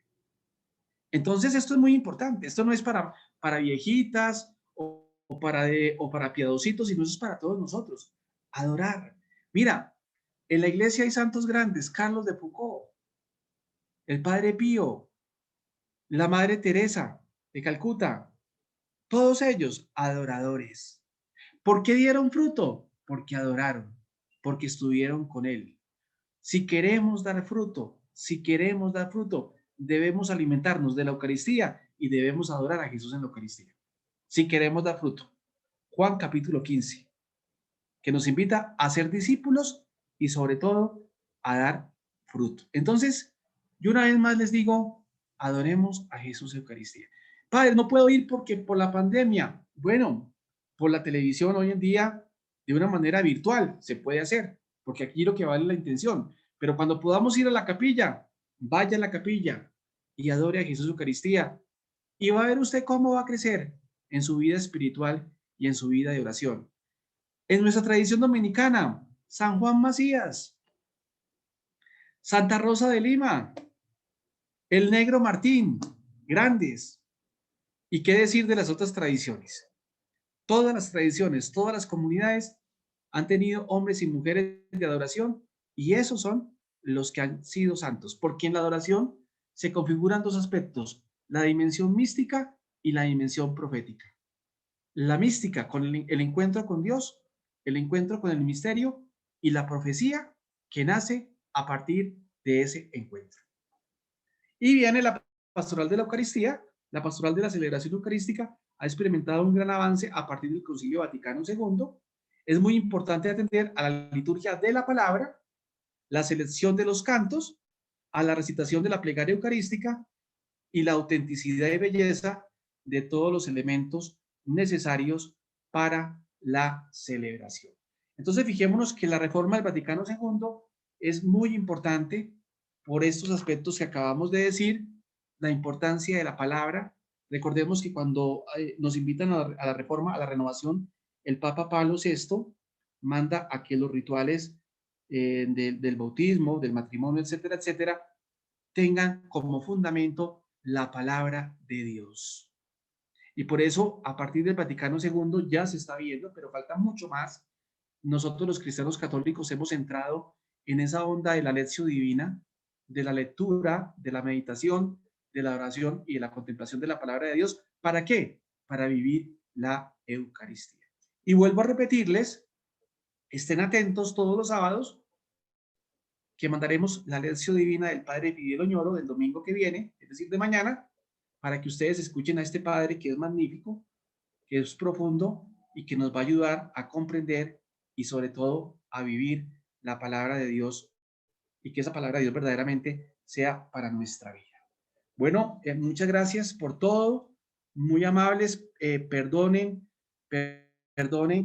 Entonces esto es muy importante, esto no es para viejitas o para piadositos, sino eso es para todos nosotros. Adorar. Mira, en la iglesia hay santos grandes, Carlos de Foucault, el Padre Pío, la Madre Teresa de Calcuta, todos ellos adoradores. ¿Por qué dieron fruto? Porque adoraron, porque estuvieron con Él. Si queremos dar fruto, si queremos dar fruto, debemos alimentarnos de la Eucaristía y debemos adorar a Jesús en la Eucaristía. Si queremos dar fruto. Juan capítulo 15, que nos invita a ser discípulos y sobre todo a dar fruto. Entonces, yo una vez más les digo, adoremos a Jesús en Eucaristía. Padre, no puedo ir porque por la pandemia. Bueno, por la televisión hoy en día, de una manera virtual, se puede hacer, porque aquí lo que vale es la intención. Pero cuando podamos ir a la capilla, vaya a la capilla y adore a Jesús en Eucaristía. Y va a ver usted cómo va a crecer en su vida espiritual y en su vida de oración. En nuestra tradición dominicana, San Juan Macías, Santa Rosa de Lima, el Negro Martín, grandes. ¿Y qué decir de las otras tradiciones? Todas las tradiciones, todas las comunidades han tenido hombres y mujeres de adoración y esos son los que han sido santos, porque en la adoración se configuran dos aspectos, la dimensión mística y la dimensión profética. La mística con el encuentro con Dios, el encuentro con el misterio y la profecía que nace a partir de ese encuentro. Y viene la pastoral de la Eucaristía, la pastoral de la celebración eucarística ha experimentado un gran avance a partir del Concilio Vaticano II. Es muy importante atender a la liturgia de la palabra, la selección de los cantos, a la recitación de la plegaria eucarística y la autenticidad y belleza de todos los elementos necesarios para la celebración. Entonces, fijémonos que la reforma del Vaticano II es muy importante por estos aspectos que acabamos de decir, la importancia de la palabra. Recordemos que cuando nos invitan a la reforma, a la renovación, el Papa Pablo VI manda a que los rituales del bautismo, del matrimonio, etcétera, etcétera, tengan como fundamento la palabra de Dios. Y por eso, a partir del Vaticano II ya se está viendo, pero falta mucho más. Nosotros los cristianos católicos hemos entrado en esa onda de la lección divina, de la lectura, de la meditación, de la oración y de la contemplación de la palabra de Dios. ¿Para qué? Para vivir la Eucaristía. Y vuelvo a repetirles, estén atentos todos los sábados que mandaremos la lección divina del Padre Fidel Oñoro del domingo que viene, es decir, de mañana, para que ustedes escuchen a este Padre que es magnífico, que es profundo y que nos va a ayudar a comprender y sobre todo a vivir la palabra de Dios y que esa palabra de Dios verdaderamente sea para nuestra vida. Bueno, muchas gracias por todo, muy amables, perdonen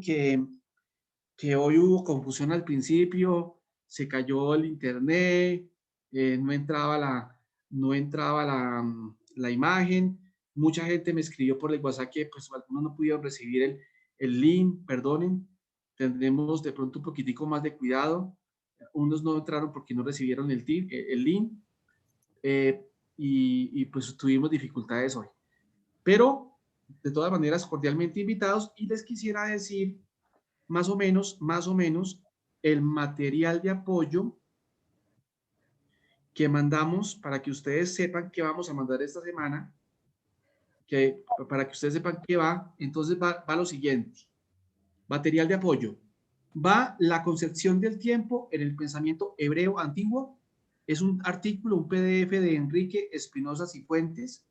que hoy hubo confusión al principio, se cayó el internet, no entraba la imagen. Mucha gente me escribió por el WhatsApp que pues algunos no pudieron recibir el link, perdonen, tendremos de pronto un poquitico más de cuidado. Unos no entraron porque no recibieron el link, eh, y pues tuvimos dificultades hoy. Pero de todas maneras, cordialmente invitados, y les quisiera decir más o menos, el material de apoyo que mandamos para que ustedes sepan que vamos a mandar esta semana, para que ustedes sepan qué va. Entonces va lo siguiente: material de apoyo. Va la concepción del tiempo en el pensamiento hebreo antiguo. Es un artículo, un PDF de Enrique Espinosa Cifuentes.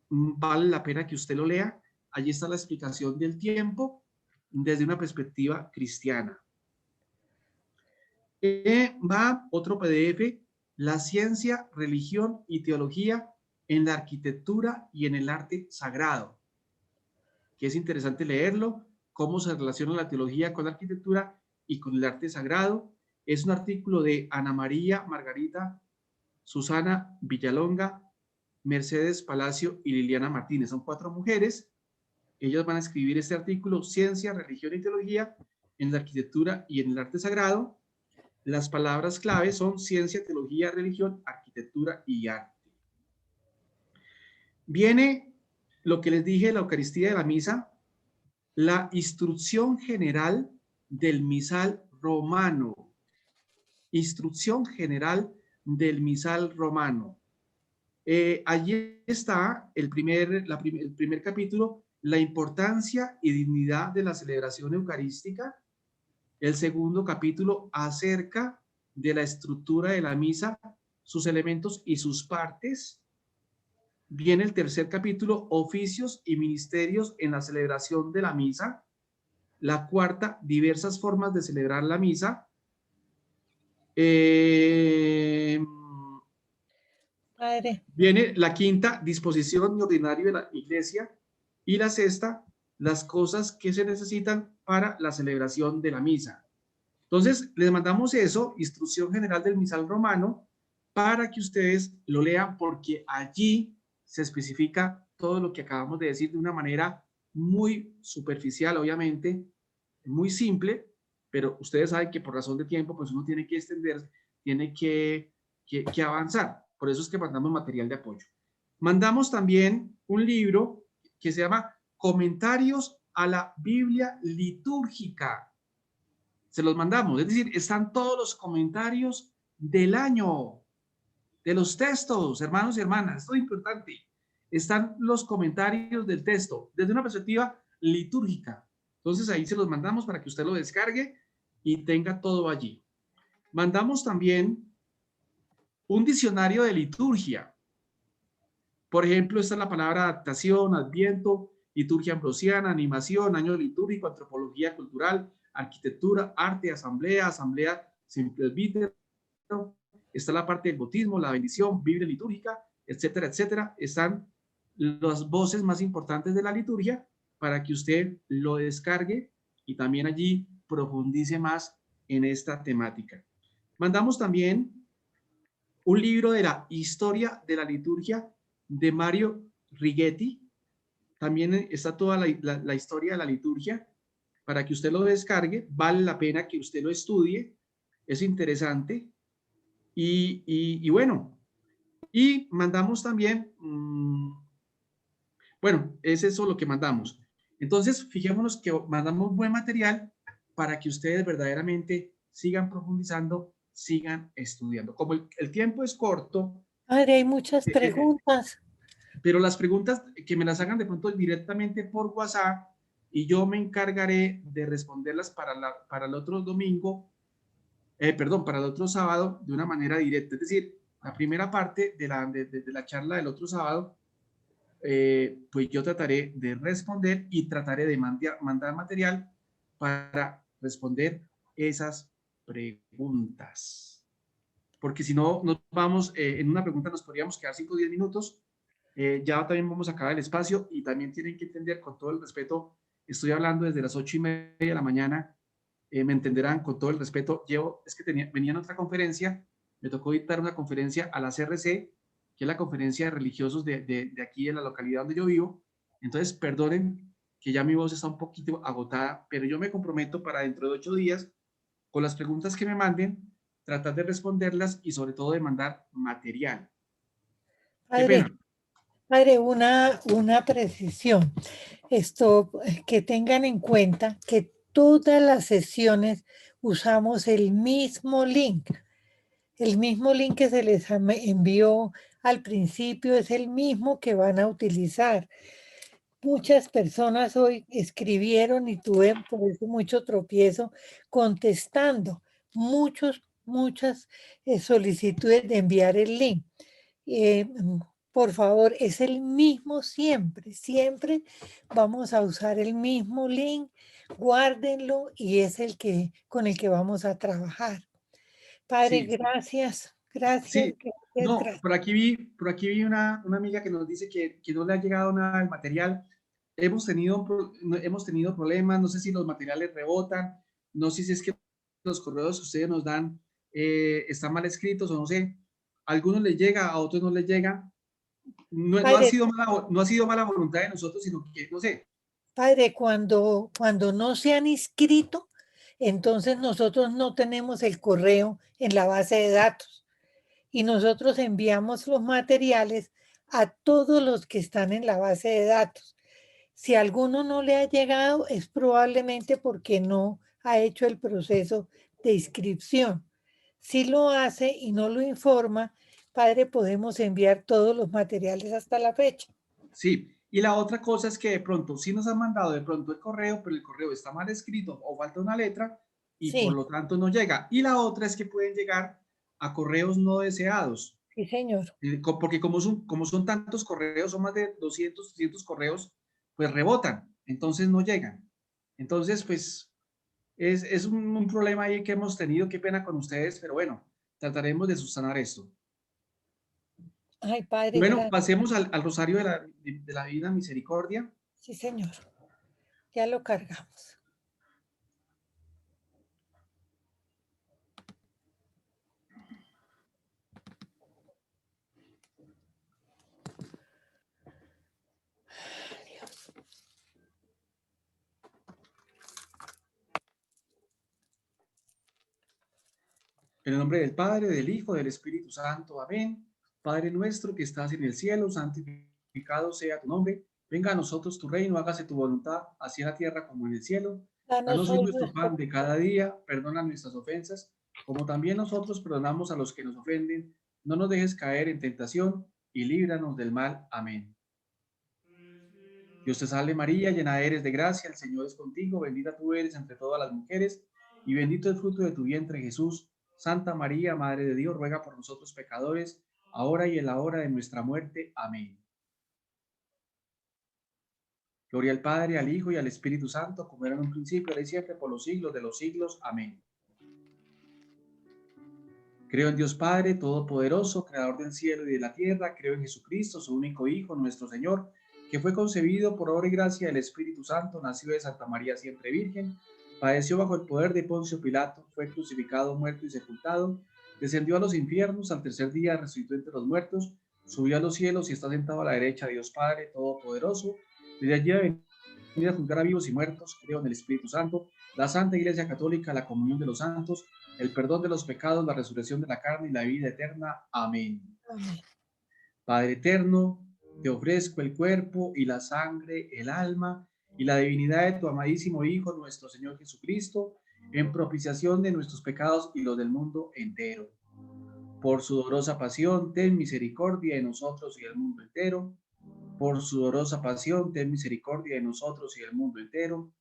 Vale la pena que usted lo lea. Allí está la explicación del tiempo desde una perspectiva cristiana. Va otro PDF, la ciencia, religión y teología en la arquitectura y en el arte sagrado, que es interesante leerlo, cómo se relaciona la teología con la arquitectura y con el arte sagrado. Es un artículo de Ana María Margarita, Susana Villalonga, Mercedes Palacio y Liliana Martínez. Son 4 mujeres. Ellas van a escribir este artículo, Ciencia, Religión y Teología en la arquitectura y en el arte sagrado. Las palabras clave son ciencia, teología, religión, arquitectura y arte. Viene lo que les dije, la Eucaristía de la Misa, la instrucción general del misal romano. Instrucción general del misal romano. Allí está el primer capítulo, la importancia y dignidad de la celebración eucarística. El segundo capítulo acerca de la estructura de la misa, sus elementos y sus partes. Viene el tercer capítulo, oficios y ministerios en la celebración de la misa. La cuarta, diversas formas de celebrar la misa. Padre. Viene la quinta, disposición ordinaria de la iglesia. Y la sexta, las cosas que se necesitan para la celebración de la misa. Entonces, les mandamos eso, instrucción general del misal romano, para que ustedes lo lean, porque allí se especifica todo lo que acabamos de decir de una manera muy superficial, obviamente, muy simple, pero ustedes saben que por razón de tiempo, pues uno tiene que extenderse, tiene que avanzar. Por eso es que mandamos material de apoyo. Mandamos también un libro que se llama Comentarios a la Biblia Litúrgica. Se los mandamos, es decir, están todos los comentarios del año, de los textos, hermanos y hermanas. Esto es importante. Están los comentarios del texto desde una perspectiva litúrgica. Entonces ahí se los mandamos para que usted lo descargue y tenga todo allí. Mandamos también un diccionario de liturgia. Por ejemplo, esta es la palabra adaptación, adviento, liturgia ambrosiana, animación, año litúrgico, antropología cultural, arquitectura, arte, asamblea sin presbítero. Está la parte del bautismo, la bendición, Biblia litúrgica, etcétera, etcétera. Están las voces más importantes de la liturgia para que usted lo descargue y también allí profundice más en esta temática. Mandamos también un libro de la historia de la liturgia de Mario Righetti. También está toda la historia de la liturgia para que usted lo descargue. Vale la pena que usted lo estudie. Es interesante. Y bueno, y mandamos también, bueno, es eso lo que mandamos. Entonces, fijémonos que mandamos buen material para que ustedes verdaderamente sigan profundizando, sigan estudiando. Como el tiempo es corto. Padre, hay muchas preguntas. Pero las preguntas que me las hagan de pronto directamente por WhatsApp y yo me encargaré de responderlas para el otro domingo, para el otro sábado de una manera directa. Es decir, la primera parte de la charla del otro sábado, pues yo trataré de responder y trataré de mandar material para responder esas preguntas. Porque si no, nos vamos, en una pregunta nos podríamos quedar 5 o 10 minutos. Ya también vamos a acabar el espacio y también tienen que entender, con todo el respeto, estoy hablando desde las 8:30 de la mañana, me entenderán con todo el respeto. Es que venía en otra conferencia me tocó dictar una conferencia a la CRC, que es la conferencia de religiosos de aquí en la localidad donde yo vivo. Entonces, perdonen que ya mi voz está un poquito agotada, pero yo me comprometo para dentro de 8 días, con las preguntas que me manden, tratar de responderlas y sobre todo de mandar material. Qué Padre, pena. padre, una precisión. Esto, que tengan en cuenta que todas las sesiones usamos el mismo link. El mismo link que se les envió al principio es el mismo que van a utilizar. Muchas personas hoy escribieron y tuve por eso mucho tropiezo contestando muchas solicitudes de enviar el link. Eh, mm, por favor, es el mismo siempre, siempre vamos a usar el mismo link, guárdenlo y es el que con el que vamos a trabajar. Padre, Sí, gracias, gracias, sí. gracias, No, gracias. por aquí vi una amiga que nos dice que no le ha llegado nada del material. Hemos tenido problemas, no sé si los materiales rebotan, no sé si es que los correos que ustedes nos dan están mal escritos o no sé. A algunos les llega, a otros no les llega. No ha Padre, sido mala voluntad de nosotros, sino que, no sé. Padre, cuando no se han inscrito, entonces nosotros no tenemos el correo en la base de datos y nosotros enviamos los materiales a todos los que están en la base de datos. Si a alguno no le ha llegado, es probablemente porque no ha hecho el proceso de inscripción. Si lo hace y no lo informa, Padre, podemos enviar todos los materiales hasta la fecha. Sí, y la otra cosa es que de pronto sí nos han mandado de pronto el correo, pero el correo está mal escrito o falta una letra y por Sí, lo tanto no llega. Y la otra es que pueden llegar a correos no deseados, sí, señor. porque como son tantos correos, son más de 200, 300 correos, pues rebotan, entonces no llegan. Entonces, pues es un problema ahí que hemos tenido, qué pena con ustedes, pero bueno, trataremos de subsanar esto. Ay, Padre, Bueno, gracias. pasemos al rosario de la Divina Misericordia. Sí, señor. Ya lo cargamos. En el nombre del Padre, del Hijo, del Espíritu Santo. Amén. Padre nuestro que estás en el cielo, santificado sea tu nombre. Venga a nosotros tu reino, hágase tu voluntad, así en la tierra como en el cielo. Danos Danos hoy hoy nuestro nuestro pan de cada día, perdona nuestras ofensas, como también nosotros perdonamos a los que nos ofenden. No nos dejes caer en tentación y líbranos del mal. Amén. Dios te salve María, llena eres de gracia, el Señor es contigo, bendita tú eres entre todas las mujeres, y bendito el fruto de tu vientre Jesús. Santa María, Madre de Dios, ruega por nosotros pecadores, ahora y en la hora de nuestra muerte. Amén. Gloria al Padre, al Hijo y al Espíritu Santo, como era en un principio, ahora y siempre, por los siglos de los siglos. Amén. Creo en Dios Padre Todopoderoso, Creador del cielo y de la tierra. Creo en Jesucristo, su único Hijo, nuestro Señor, que fue concebido por obra y gracia del Espíritu Santo, nació de Santa María siempre Virgen, padeció bajo el poder de Poncio Pilato, fue crucificado, muerto y sepultado, descendió a los infiernos, al tercer día resucitó entre los muertos, subió a los cielos y está sentado a la derecha de Dios Padre Todopoderoso. Desde allí ha venido a juzgar a vivos y muertos. Creo en el Espíritu Santo, la Santa Iglesia Católica, la comunión de los santos, el perdón de los pecados, la resurrección de la carne y la vida eterna. Amén. Amén. Padre eterno, te ofrezco el cuerpo y la sangre, el alma y la divinidad de tu amadísimo Hijo, nuestro Señor Jesucristo, en propiciación de nuestros pecados y los del mundo entero. Por su dolorosa pasión, ten misericordia de nosotros y del mundo entero. Por su dolorosa pasión, ten misericordia de nosotros y del mundo entero.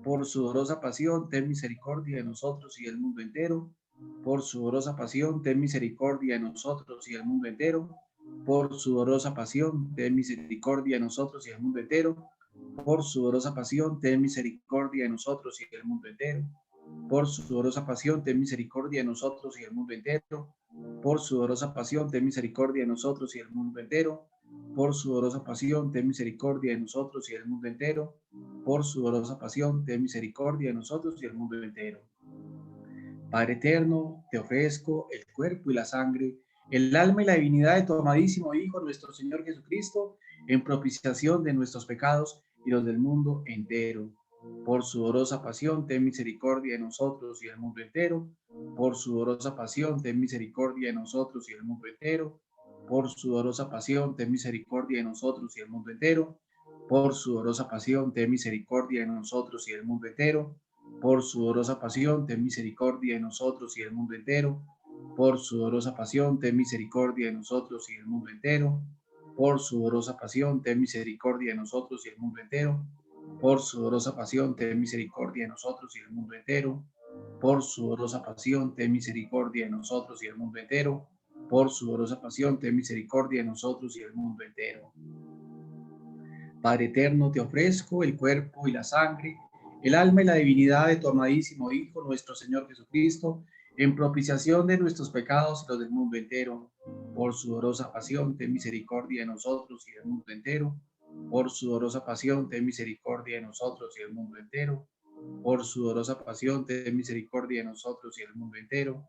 Por su dolorosa pasión, ten misericordia de nosotros y del mundo entero. Por su dolorosa pasión, ten misericordia de nosotros y del mundo entero. Por su dolorosa pasión, ten misericordia de nosotros y del mundo entero. Por su dolorosa pasión, ten misericordia de nosotros y del mundo entero. Por su dolorosa pasión, ten misericordia de nosotros y del mundo entero. Por su dolorosa pasión, ten misericordia de nosotros y del mundo entero. Por su dolorosa pasión, ten misericordia de nosotros y del mundo entero. Por su dolorosa pasión, ten misericordia de nosotros y del mundo entero. Padre eterno, te ofrezco el cuerpo y la sangre, el alma y la divinidad de tu amadísimo Hijo, nuestro Señor Jesucristo, en propiciación de nuestros pecados y los del mundo entero. Por su dolorosa pasión, ten misericordia de nosotros y del mundo entero. Por su dolorosa pasión, ten misericordia de nosotros y del mundo entero. Por su dolorosa pasión, ten misericordia de nosotros y del mundo entero. Por su dolorosa pasión, ten misericordia de nosotros y del mundo entero. Por su dolorosa pasión, ten misericordia de nosotros y del mundo entero. Por su dolorosa pasión, ten misericordia de nosotros y del mundo entero. Por su dolorosa pasión, ten misericordia de nosotros y del mundo entero. Por su dolorosa pasión, ten misericordia de nosotros y del mundo entero. Por su dolorosa pasión, ten misericordia de nosotros y del mundo entero. Por su dolorosa pasión, ten misericordia de nosotros y del mundo entero. Padre eterno, te ofrezco el cuerpo y la sangre, el alma y la divinidad de tu amadísimo Hijo, nuestro Señor Jesucristo, en propiciación de nuestros pecados y los del mundo entero. Por su dolorosa pasión, ten misericordia de nosotros y del mundo entero. Por su dolorosa pasión, ten misericordia de nosotros y del mundo entero. Por su dolorosa pasión, ten misericordia de nosotros y del mundo entero.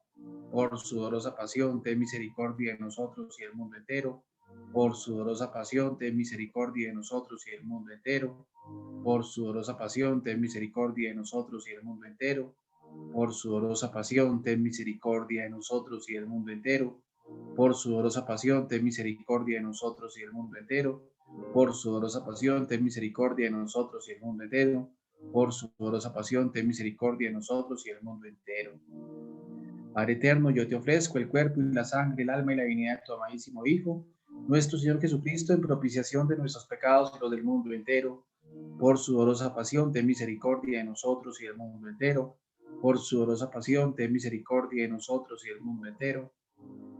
Por su dolorosa pasión, ten misericordia de nosotros y del mundo entero. Por su dolorosa pasión, ten misericordia de nosotros y del mundo entero. Por su dolorosa pasión, ten misericordia de nosotros y del mundo entero. Por su dolorosa pasión, ten misericordia de nosotros y del mundo entero. Por su dolorosa pasión, ten misericordia de nosotros y del mundo entero. Por su dolorosa pasión, ten misericordia de nosotros y del mundo entero. Por su dolorosa pasión, ten misericordia de nosotros y del mundo entero. Padre eterno, yo te ofrezco el cuerpo y la sangre, el alma y la divinidad de tu amadísimo Hijo, nuestro Señor Jesucristo, en propiciación de nuestros pecados y los del mundo entero. Por su dolorosa pasión, ten misericordia de nosotros y del mundo entero. Por su dolorosa pasión, ten misericordia de nosotros y del mundo entero.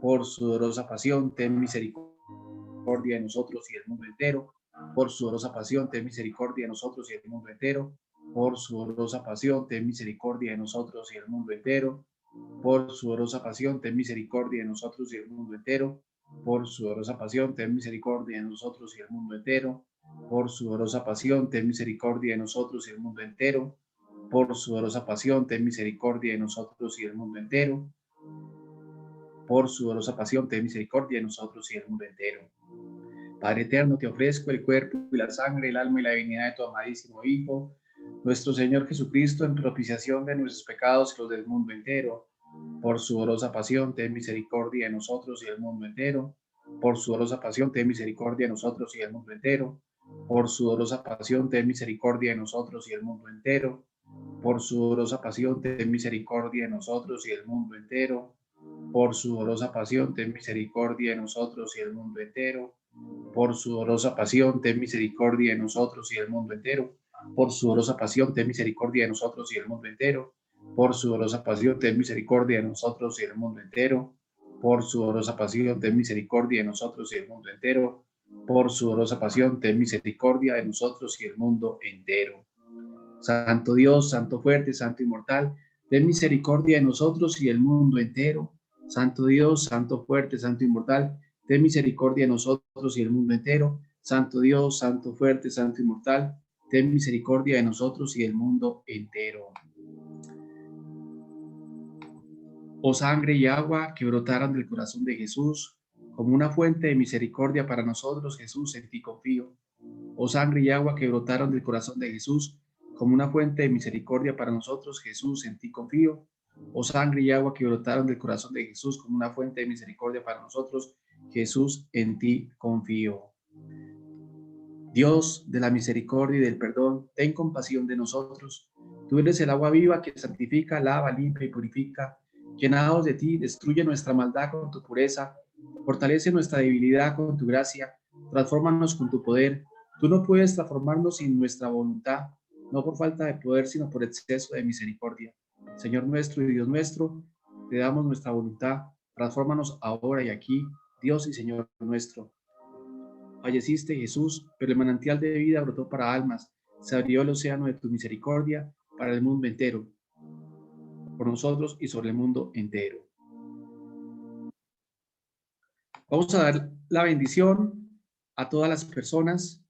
Por su dolorosa pasión, ten misericordia de nosotros y del mundo entero. Por su dolorosa pasión, ten misericordia de nosotros y del mundo entero. Por su dolorosa pasión, ten misericordia de nosotros y del mundo entero. Por su dolorosa pasión, ten misericordia de nosotros y del mundo entero. Por su dolorosa pasión, ten misericordia de nosotros y del mundo entero. Por su dolorosa pasión, ten misericordia de nosotros y del mundo entero. Por su dolorosa pasión, ten misericordia de nosotros y del mundo entero. Por su dolorosa pasión, ten misericordia de nosotros y del mundo entero. Padre eterno, te ofrezco el cuerpo y la sangre, el alma y la divinidad de tu amadísimo Hijo, nuestro Señor Jesucristo, en propiciación de nuestros pecados y los del mundo entero. Por su dolorosa pasión, ten misericordia de nosotros y del mundo entero. Por su dolorosa pasión, ten misericordia de nosotros y del mundo entero. Por su dolorosa pasión, ten misericordia de nosotros y del mundo entero. Por su dolorosa pasión, ten misericordia de nosotros y del mundo entero. Por su dolorosa pasión, ten misericordia de nosotros y del mundo entero. Por su dolorosa pasión, ten misericordia de nosotros y del mundo entero. Por su dolorosa pasión, ten misericordia de nosotros y del mundo entero. Por su dolorosa pasión, ten misericordia de nosotros y del mundo entero. Por su dolorosa pasión, ten misericordia de nosotros y del mundo entero. Por su dolorosa pasión, ten misericordia de nosotros y del mundo entero. Santo Dios, Santo fuerte, Santo inmortal, ten misericordia de nosotros y del mundo entero. Santo Dios, Santo fuerte, Santo inmortal, ten misericordia de nosotros y del mundo entero. Santo Dios, Santo fuerte, Santo inmortal, ten misericordia de nosotros y del mundo entero. Oh sangre y agua que brotaran del corazón de Jesús, como una fuente de misericordia para nosotros, Jesús, en ti confío. Oh sangre y agua que brotaron del corazón de Jesús, como una fuente de misericordia para nosotros, Jesús, en ti confío. Oh sangre y agua que brotaron del corazón de Jesús, como una fuente de misericordia para nosotros, Jesús, en ti confío. Dios de la misericordia y del perdón, ten compasión de nosotros. Tú eres el agua viva que santifica, lava, limpia y purifica. Llenados de ti, destruye nuestra maldad con tu pureza, fortalece nuestra debilidad con tu gracia, transfórmanos con tu poder. Tú no puedes transformarnos sin nuestra voluntad, no por falta de poder, sino por exceso de misericordia. Señor nuestro y Dios nuestro, te damos nuestra voluntad, transfórmanos ahora y aquí, Dios y Señor nuestro. Falleciste, Jesús, pero el manantial de vida brotó para almas, se abrió el océano de tu misericordia para el mundo entero, por nosotros y sobre el mundo entero. Vamos a dar la bendición a todas las personas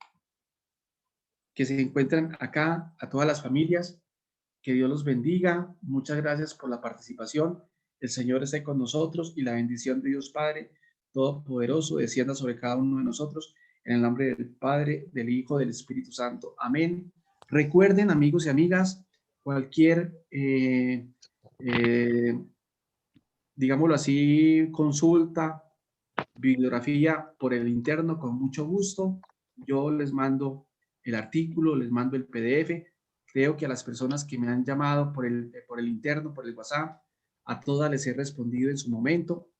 que se encuentran acá, a todas las familias Que Dios los bendiga. Muchas gracias por la participación. El Señor esté con nosotros y la bendición de Dios Padre Todopoderoso descienda sobre cada uno de nosotros. En el nombre del Padre, del Hijo, del Espíritu Santo. Amén. Recuerden, amigos y amigas, cualquier, digámoslo así, consulta, bibliografía por el interno, con mucho gusto. Yo les mando el artículo, les mando el PDF. Creo que a las personas que me han llamado por el interno, por el WhatsApp, a todas les he respondido en su momento.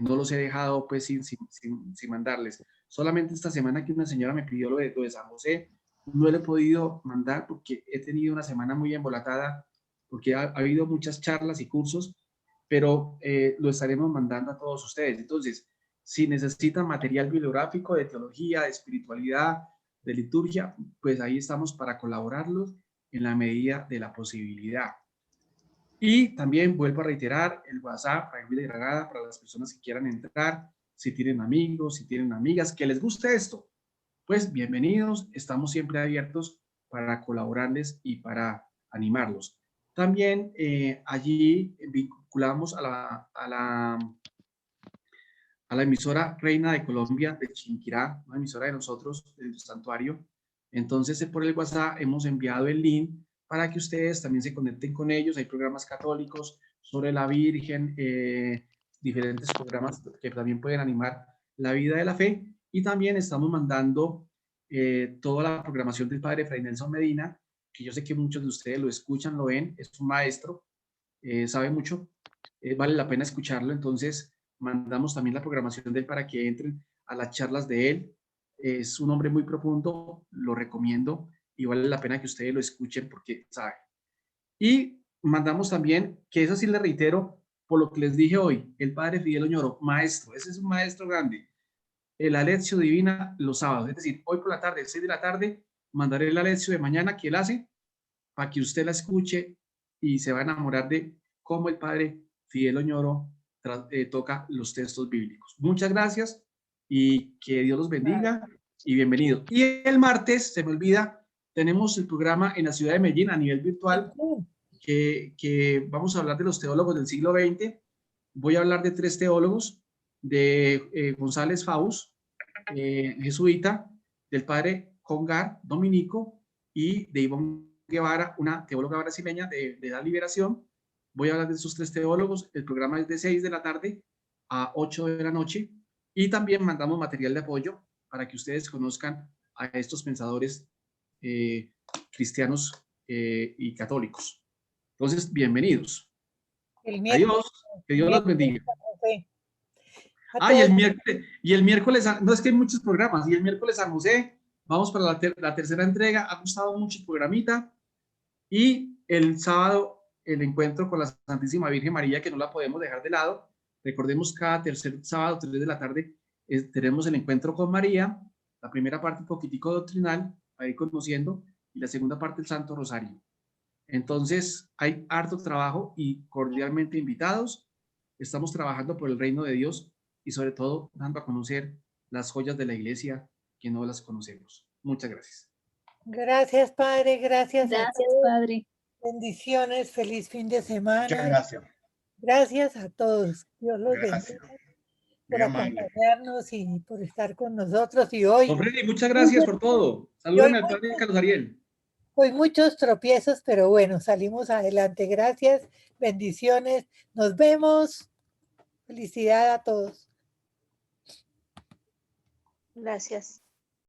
No los he dejado pues sin mandarles. Solamente esta semana que una señora me pidió lo de San José, no le he podido mandar porque he tenido una semana muy embolatada, porque ha habido muchas charlas y cursos, pero lo estaremos mandando a todos ustedes. Entonces, si necesitan material bibliográfico de teología, de espiritualidad, de liturgia, pues ahí estamos para colaborarlos en la medida de la posibilidad. Y también vuelvo a reiterar el WhatsApp para las personas que quieran entrar, si tienen amigos, si tienen amigas, que les guste esto, pues bienvenidos, estamos siempre abiertos para colaborarles y para animarlos. También allí vinculamos a la emisora Reina de Colombia de Chinquirá, una emisora de nosotros, del santuario. Entonces, por el WhatsApp hemos enviado el link para que ustedes también se conecten con ellos. Hay programas católicos sobre la Virgen, diferentes programas que también pueden animar la vida de la fe. Y también estamos mandando toda la programación del padre Fray Nelson Medina, que yo sé que muchos de ustedes lo escuchan, lo ven, es un maestro, sabe mucho, vale la pena escucharlo. Entonces, mandamos también la programación de él para que entren a las charlas de él. Es un hombre muy profundo, lo recomiendo y vale la pena que ustedes lo escuchen porque sabe. Y mandamos también, que eso sí le reitero, por lo que les dije hoy, el padre Fidel Oñoro, maestro, ese es un maestro grande. El Lección Divina los sábados, es decir, hoy por la tarde, 6 de la tarde, mandaré el Lección de mañana que él hace para que usted la escuche y se va a enamorar de cómo el padre Fidel Oñoro toca los textos bíblicos. Muchas gracias y que Dios los bendiga y bienvenidos. Y el martes, se me olvida, tenemos el programa en la ciudad de Medellín a nivel virtual, que vamos a hablar de los teólogos del siglo XX. Voy a hablar de 3 teólogos, de González Faust, jesuita, del padre Congar, dominico, y de Ivonne Guevara, una teóloga brasileña de la liberación. Voy a hablar de esos 3 teólogos. El programa es de 6 de la tarde a 8 de la noche. Y también mandamos material de apoyo para que ustedes conozcan a estos pensadores cristianos y católicos. Entonces, bienvenidos. Adiós. Que Dios los bendiga. Y el miércoles, no es que hay muchos programas, y el miércoles San José, vamos para la tercera entrega. Ha gustado mucho el programita. Y el sábado, el encuentro con la Santísima Virgen María, que no la podemos dejar de lado. Recordemos, cada tercer sábado, 3 de la tarde, tenemos el encuentro con María. La primera parte un poquitico doctrinal, para ir conociendo, y la segunda parte el Santo Rosario. Entonces, hay harto trabajo y cordialmente invitados. Estamos trabajando por el reino de Dios y sobre todo dando a conocer las joyas de la iglesia que no las conocemos. Muchas gracias. Gracias, Padre. Gracias. Gracias, Padre. Bendiciones. Feliz fin de semana. Muchas gracias. Gracias a todos. Dios los bendiga por acompañarnos y por estar con nosotros. Y hoy. Don Freddy, muchas gracias por todo. Saluden al padre Carlos Ariel. Hoy muchos tropiezos, pero bueno, salimos adelante. Gracias. Bendiciones. Nos vemos. Felicidad a todos. Gracias.